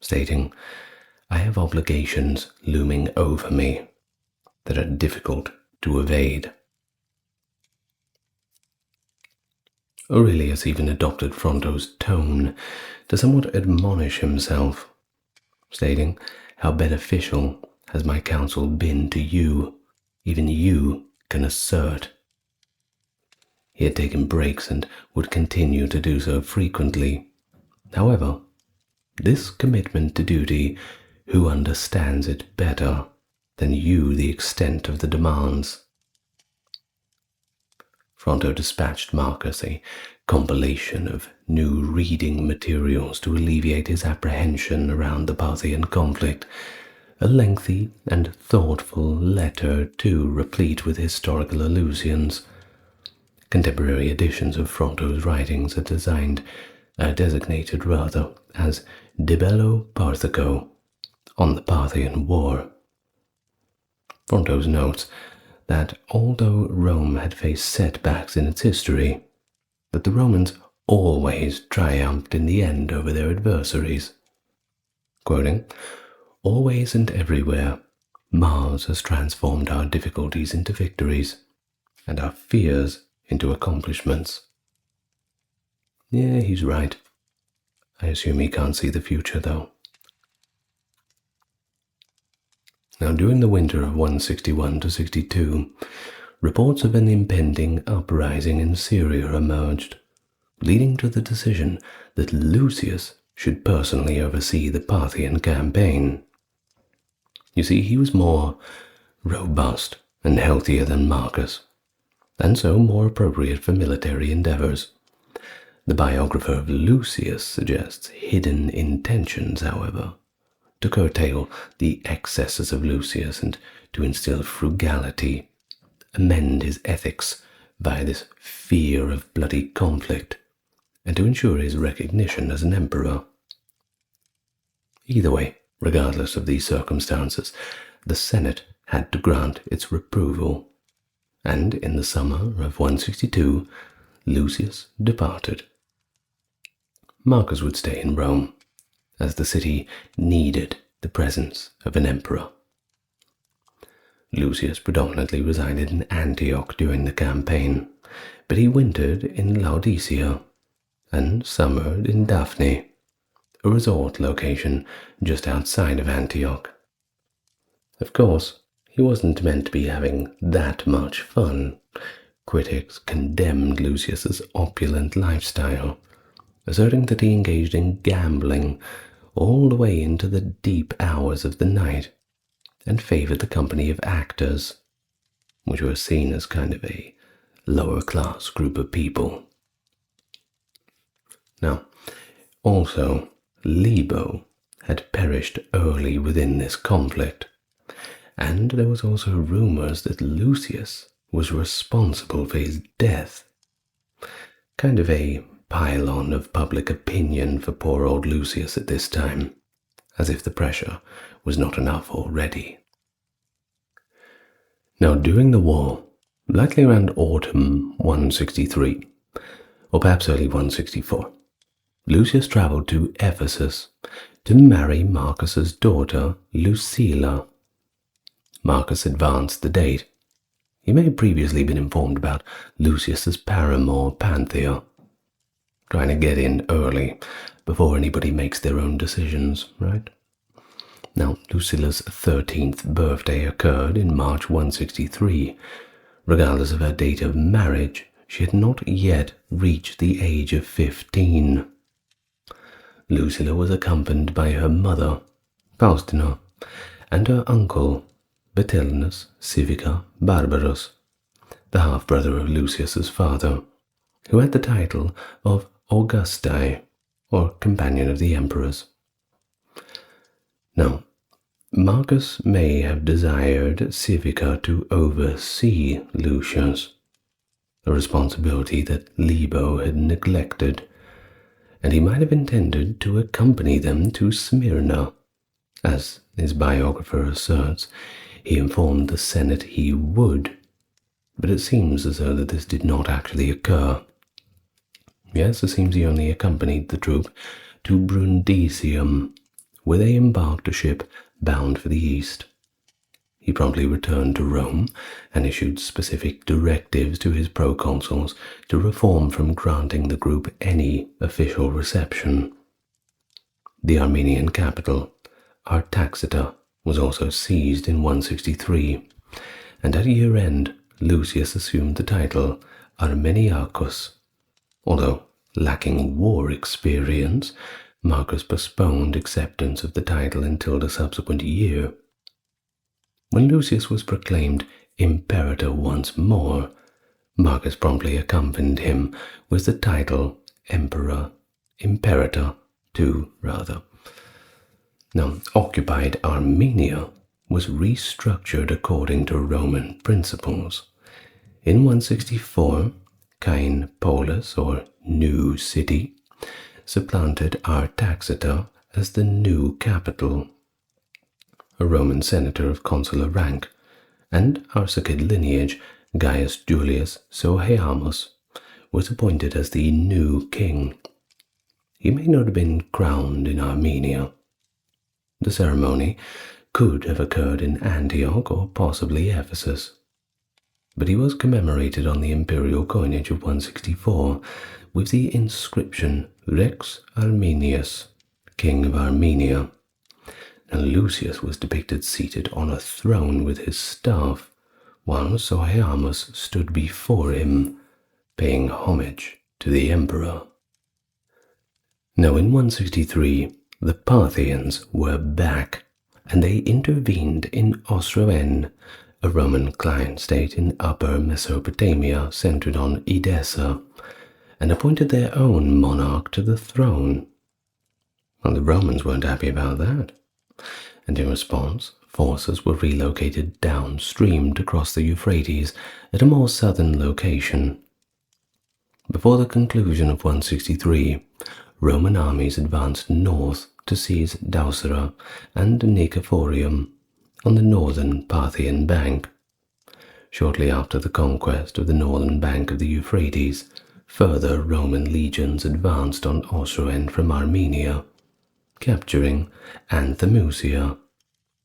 stating, "I have obligations looming over me that are difficult to evade." Aurelius even adopted Fronto's tone to somewhat admonish himself, stating, "How beneficial has my counsel been to you? Even you can assert." He had taken breaks and would continue to do so frequently. However, this commitment to duty, who understands it better than you the extent of the demands? Fronto dispatched Marcus a compilation of new reading materials to alleviate his apprehension around the Parthian conflict, a lengthy and thoughtful letter too, replete with historical allusions. Contemporary editions of Fronto's writings are designated as De Bello Parthico, on the Parthian War. Fronto's notes that although Rome had faced setbacks in its history, that the Romans always triumphed in the end over their adversaries. Quoting, "Always and everywhere, Mars has transformed our difficulties into victories, and our fears into accomplishments." Yeah, he's right. I assume he can't see the future, though. Now, during the winter of 161 to 62, reports of an impending uprising in Syria emerged, leading to the decision that Lucius should personally oversee the Parthian campaign. You see, he was more robust and healthier than Marcus, and so more appropriate for military endeavors. The biographer of Lucius suggests hidden intentions, however, to curtail the excesses of Lucius and to instill frugality, amend his ethics by this fear of bloody conflict, and to ensure his recognition as an emperor. Either way, Regardless of these circumstances, the Senate had to grant its approval, and in the summer of 162, Lucius departed. Marcus would stay in Rome, as the city needed the presence of an emperor. Lucius predominantly resided in Antioch during the campaign, but he wintered in Laodicea and summered in Daphne, a resort location just outside of Antioch. Of course, he wasn't meant to be having that much fun. Critics condemned Lucius's opulent lifestyle, asserting that he engaged in gambling all the way into the deep hours of the night and favored the company of actors, which were seen as kind of a lower-class group of people. Now, also, Libo had perished early within this conflict, and there was also rumors that Lucius was responsible for his death. Kind of a pile-on of public opinion for poor old Lucius at this time, as if the pressure was not enough already. Now, during the war, likely around autumn 163, or perhaps early 164, Lucius traveled to Ephesus to marry Marcus's daughter, Lucilla. Marcus advanced the date. He may have previously been informed about Lucius's paramour, Panthea, trying to get in early before anybody makes their own decisions, right? Now, Lucilla's 13th birthday occurred in March 163. Regardless of her date of marriage, she had not yet reached the age of 15. Lucilla was accompanied by her mother, Faustina, and her uncle, Betellinus Civica Barbarus, the half-brother of Lucius's father, who had the title of Augusti, or Companion of the Emperors. Now, Marcus may have desired Civica to oversee Lucius, a responsibility that Libo had neglected, and he might have intended to accompany them to Smyrna. As his biographer asserts, he informed the Senate he would, but it seems as though that this did not actually occur. Yes, it seems he only accompanied the troop to Brundisium, where they embarked a ship bound for the east. He promptly returned to Rome and issued specific directives to his proconsuls to refrain from granting the group any official reception. The Armenian capital, Artaxata, was also seized in 163, and at year-end Lucius assumed the title Armeniacus. Although lacking war experience, Marcus postponed acceptance of the title until the subsequent year. When Lucius was proclaimed imperator once more, Marcus promptly accompanied him with the title Emperor, Imperator too, rather. Now, occupied Armenia was restructured according to Roman principles. In 164, Cain Polis, or New City, supplanted Artaxata as the new capital. A Roman senator of consular rank, and Arsacid lineage, Gaius Julius Sohaemus, was appointed as the new king. He may not have been crowned in Armenia. The ceremony could have occurred in Antioch or possibly Ephesus, but he was commemorated on the imperial coinage of 164 with the inscription Rex Armenius, King of Armenia, and Lucius was depicted seated on a throne with his staff, while Sohaemus stood before him, paying homage to the emperor. Now in 163, the Parthians were back, and they intervened in Osroene, a Roman client state in Upper Mesopotamia centered on Edessa, and appointed their own monarch to the throne. Well, the Romans weren't happy about that, and in response, forces were relocated downstream to cross the Euphrates at a more southern location. Before the conclusion of 163, Roman armies advanced north to seize Dausera and Nicephorium on the northern Parthian bank. Shortly after the conquest of the northern bank of the Euphrates, further Roman legions advanced on Osroene from Armenia, capturing Anthemusia,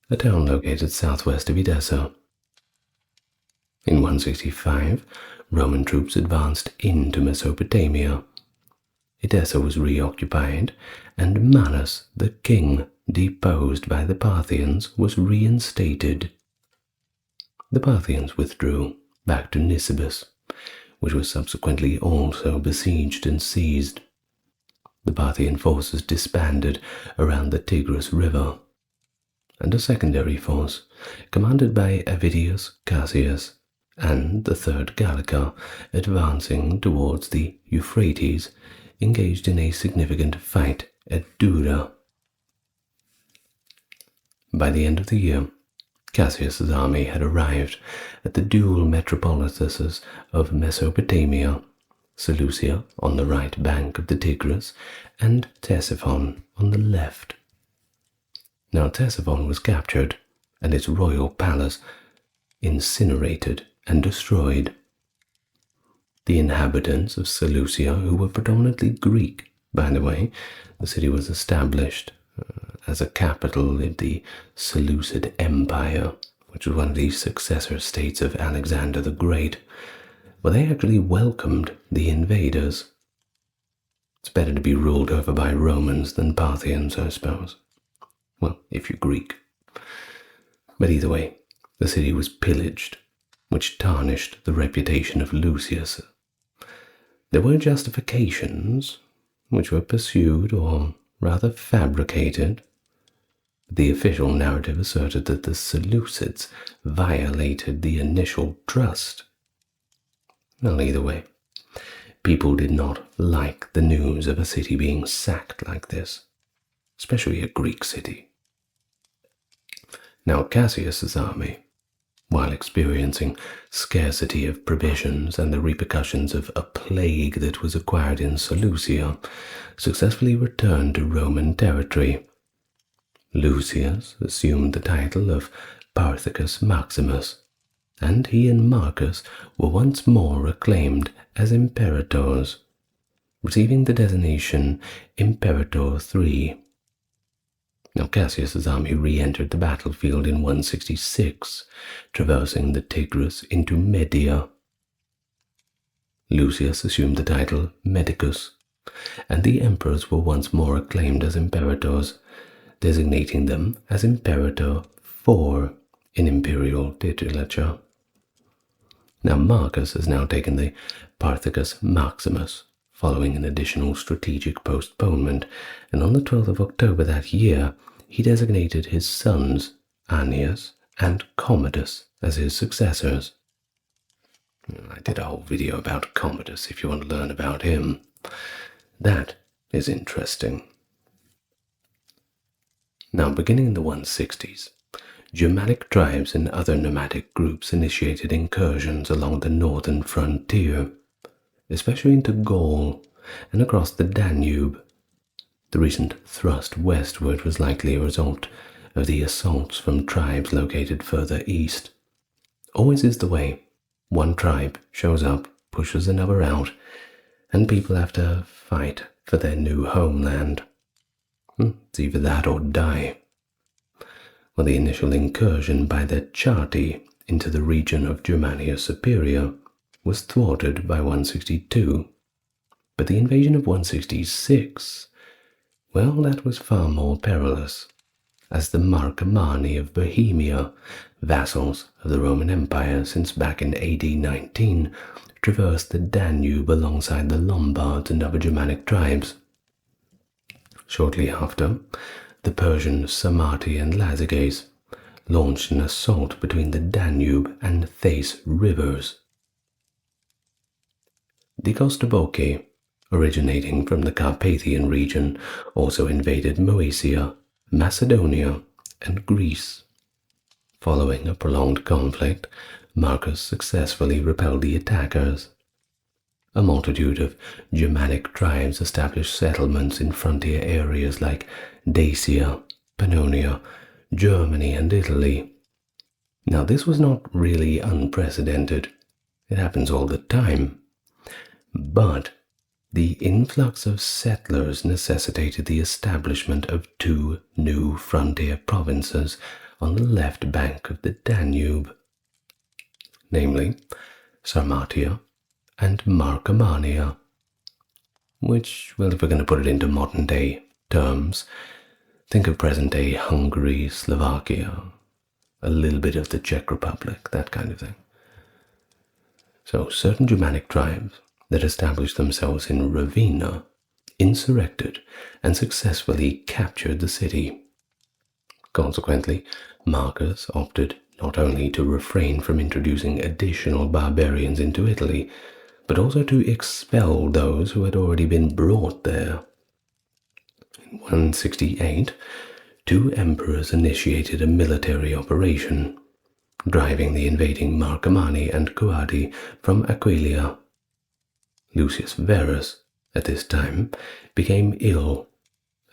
a town located southwest of Edessa. In 165, Roman troops advanced into Mesopotamia. Edessa was reoccupied, and Manas, the king deposed by the Parthians, was reinstated. The Parthians withdrew back to Nisibis, which was subsequently also besieged and seized. The Parthian forces disbanded around the Tigris River, and a secondary force, commanded by Avidius Cassius and the Third Gallica, advancing towards the Euphrates, engaged in a significant fight at Dura. By the end of the year, Cassius's army had arrived at the dual metropolises of Mesopotamia, Seleucia on the right bank of the Tigris and Ctesiphon on the left. Now Ctesiphon was captured and its royal palace incinerated and destroyed. The inhabitants of Seleucia, who were predominantly Greek, by the way, the city was established as a capital of the Seleucid Empire, which was one of the successor states of Alexander the Great. Well, they actually welcomed the invaders. It's better to be ruled over by Romans than Parthians, I suppose. Well, if you're Greek. But either way, the city was pillaged, which tarnished the reputation of Lucius. There were justifications, which were pursued or rather fabricated. The official narrative asserted that the Seleucids violated the initial trust. Well, either way, people did not like the news of a city being sacked like this, especially a Greek city. Now Cassius's army, while experiencing scarcity of provisions and the repercussions of a plague that was acquired in Seleucia, successfully returned to Roman territory. Lucius assumed the title of Parthicus Maximus, and he and Marcus were once more acclaimed as imperators, receiving the designation Imperator III. Now Cassius's army re-entered the battlefield in 166, traversing the Tigris into Media. Lucius assumed the title Medicus, and the emperors were once more acclaimed as imperators, designating them as Imperator IV in imperial titulature. Now Marcus has now taken the Parthicus Maximus, following an additional strategic postponement, and on the 12th of October that year, he designated his sons, Annius and Commodus, as his successors. I did a whole video about Commodus if you want to learn about him. That is interesting. Now, beginning in the 160s, Germanic tribes and other nomadic groups initiated incursions along the northern frontier, especially into Gaul and across the Danube. The recent thrust westward was likely a result of the assaults from tribes located further east. Always is the way. One tribe shows up, pushes another out, and people have to fight for their new homeland. It's either that or die. Well, the initial incursion by the Chatti into the region of Germania Superior was thwarted by 162, but the invasion of 166, well, that was far more perilous, as the Marcomanni of Bohemia, vassals of the Roman Empire since back in AD 19, traversed the Danube alongside the Lombards and other Germanic tribes. Shortly after, the Persian Sarmati and Lazyges launched an assault between the Danube and Theiss rivers. The Kostoboki, originating from the Carpathian region, also invaded Moesia, Macedonia, and Greece. Following a prolonged conflict, Marcus successfully repelled the attackers. a multitude of Germanic tribes established settlements in frontier areas like Dacia, Pannonia, Germany, and Italy. Now, this was not really unprecedented. It happens all the time. But the influx of settlers necessitated the establishment of two new frontier provinces on the left bank of the Danube, namely Sarmatia and Marcomannia, which, well, if we're going to put it into modern-day terms, think of present-day Hungary, Slovakia, a little bit of the Czech Republic, that kind of thing. So certain Germanic tribes that established themselves in Ravenna insurrected and successfully captured the city. Consequently, Marcus opted not only to refrain from introducing additional barbarians into Italy, but also to expel those who had already been brought there. In 168, two emperors initiated a military operation, driving the invading Marcomanni and Coati from Aquileia. Lucius Verus, at this time, became ill,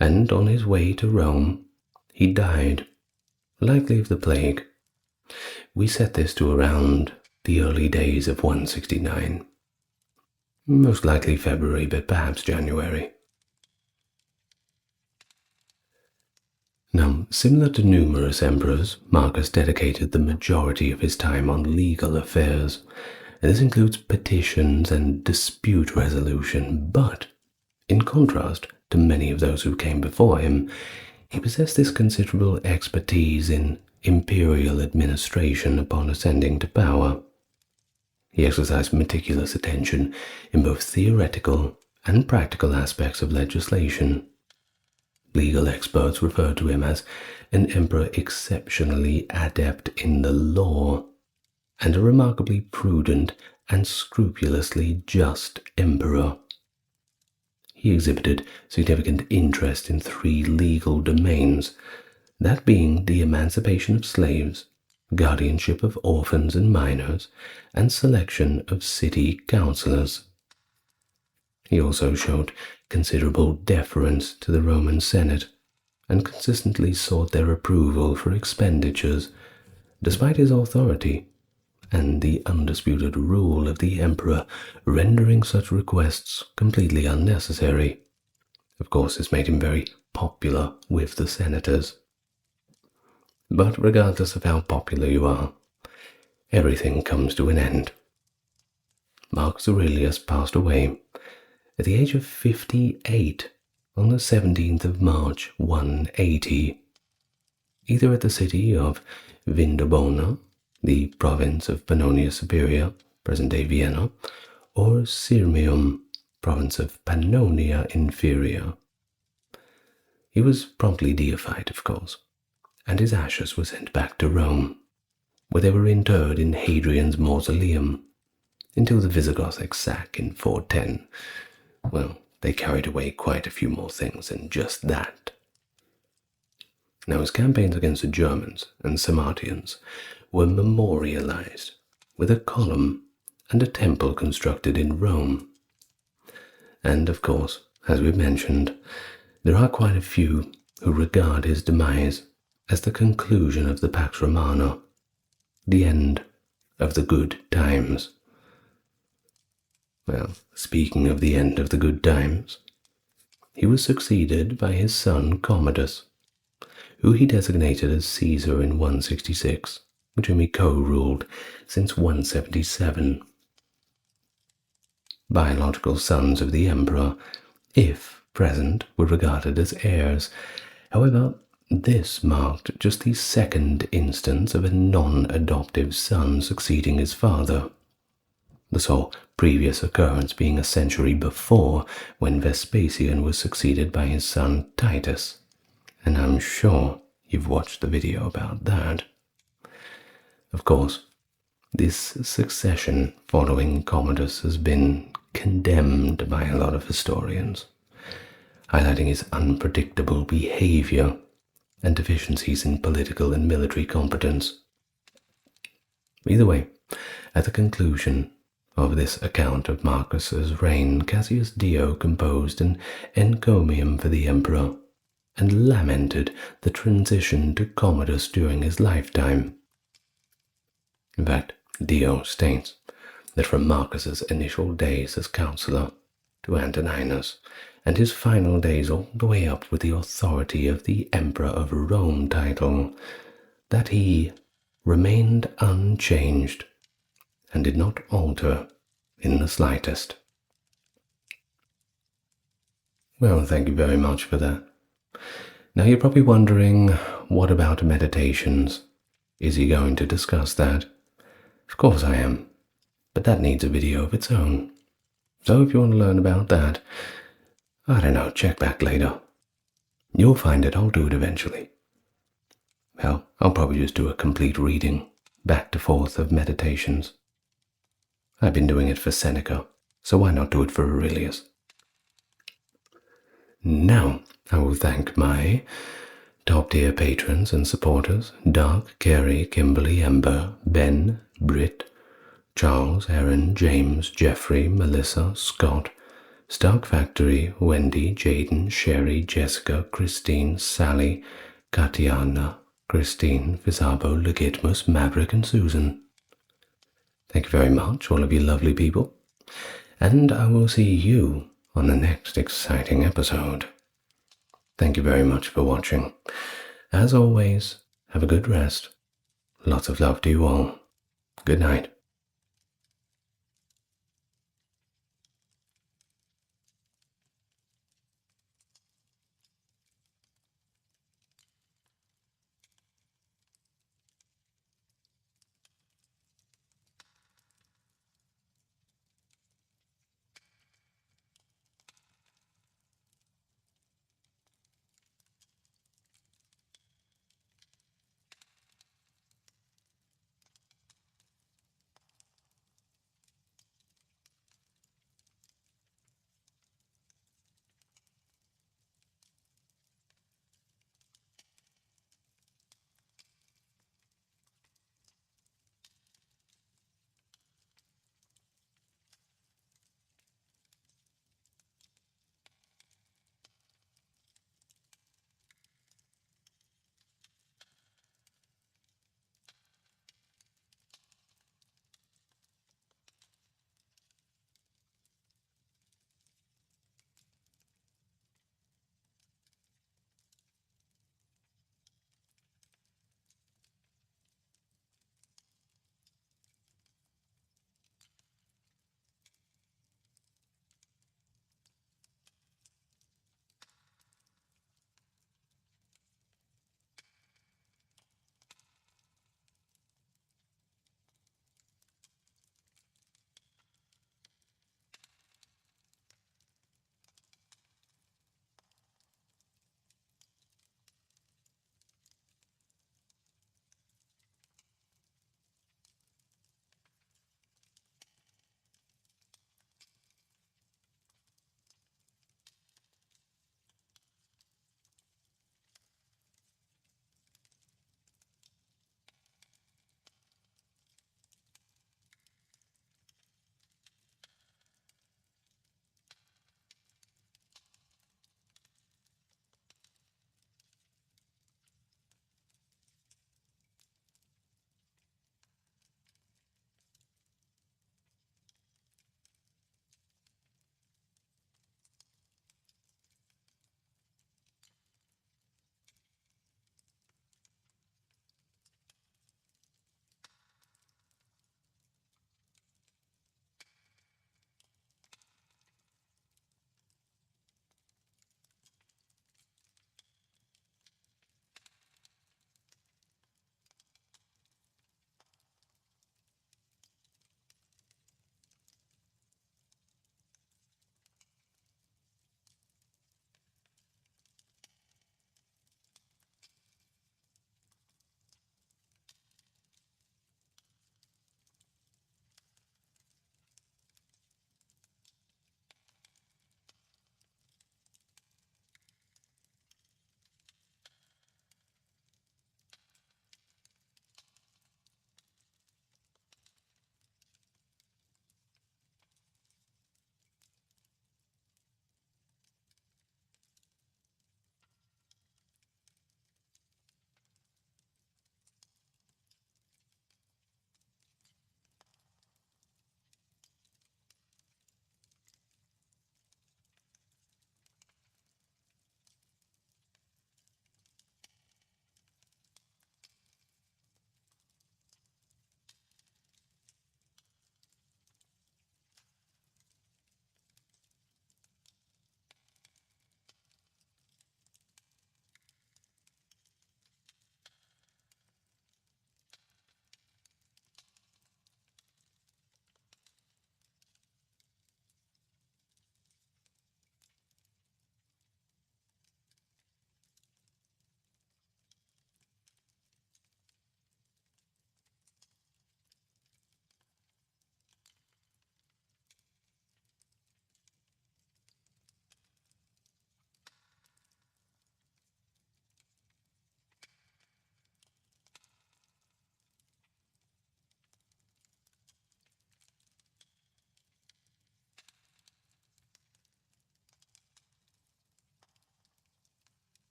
and on his way to Rome, he died, likely of the plague. We set this to around the early days of 169. Most likely February, but perhaps January. Now, similar to numerous emperors, Marcus dedicated the majority of his time on legal affairs, and this includes petitions and dispute resolution, but in contrast to many of those who came before him, he possessed this considerable expertise in imperial administration upon ascending to power. He exercised meticulous attention in both theoretical and practical aspects of legislation. Legal experts refer to him as an emperor exceptionally adept in the law, and a remarkably prudent and scrupulously just emperor. He exhibited significant interest in three legal domains, that being the emancipation of slaves, guardianship of orphans and minors, and selection of city councillors. He also showed considerable deference to the Roman Senate, and consistently sought their approval for expenditures, despite his authority and the undisputed rule of the emperor rendering such requests completely unnecessary. Of course, this made him very popular with the senators. But regardless of how popular you are, everything comes to an end. Marcus Aurelius passed away at the age of 58 on the 17th of March 180, either at the city of Vindobona, the province of Pannonia Superior, present-day Vienna, or Sirmium, province of Pannonia Inferior. He was promptly deified, of course, and his ashes were sent back to Rome, where they were interred in Hadrian's mausoleum, until the Visigothic sack in 410. Well, they carried away quite a few more things than just that. Now, his campaigns against the Germans and Sarmatians were memorialized with a column and a temple constructed in Rome. And of course, as we've mentioned, there are quite a few who regard his demise as the conclusion of the Pax Romana, the end of the good times. Well, speaking of the end of the good times, he was succeeded by his son Commodus, who he designated as Caesar in 166, with whom he co-ruled since 177. Biological sons of the emperor, if present, were regarded as heirs. However, this marked just the second instance of a non-adoptive son succeeding his father, the sole previous occurrence being a century before, when Vespasian was succeeded by his son Titus, and I'm sure you've watched the video about that. Of course, this succession following Commodus has been condemned by a lot of historians, highlighting his unpredictable behavior and deficiencies in political and military competence. Either way, at the conclusion of this account of Marcus's reign, Cassius Dio composed an encomium for the emperor and lamented the transition to Commodus during his lifetime. In fact, Dio states that from Marcus's initial days as counselor to Antoninus, and his final days all the way up with the authority of the Emperor of Rome title, that he remained unchanged and did not alter in the slightest. Well, thank you very much for that. Now you're probably wondering, what about meditations? Is he going to discuss that? Of course I am, but that needs a video of its own. So if you want to learn about that, I don't know, check back later. You'll find it, I'll do it eventually. Well, I'll probably just do a complete reading, back to forth of meditations. I've been doing it for Seneca, so why not do it for Aurelius? Now, I will thank my top-tier patrons and supporters: Dark, Carrie, Kimberly, Ember, Ben, Britt, Charles, Aaron, James, Jeffrey, Melissa, Scott, Stark Factory, Wendy, Jaden, Sherry, Jessica, Christine, Sally, Katiana, Christine, Fizabo, Legitmus, Maverick, and Susan. Thank you very much, all of you lovely people, and I will see you on the next exciting episode. Thank you very much for watching. As always, have a good rest. Lots of love to you all. Good night.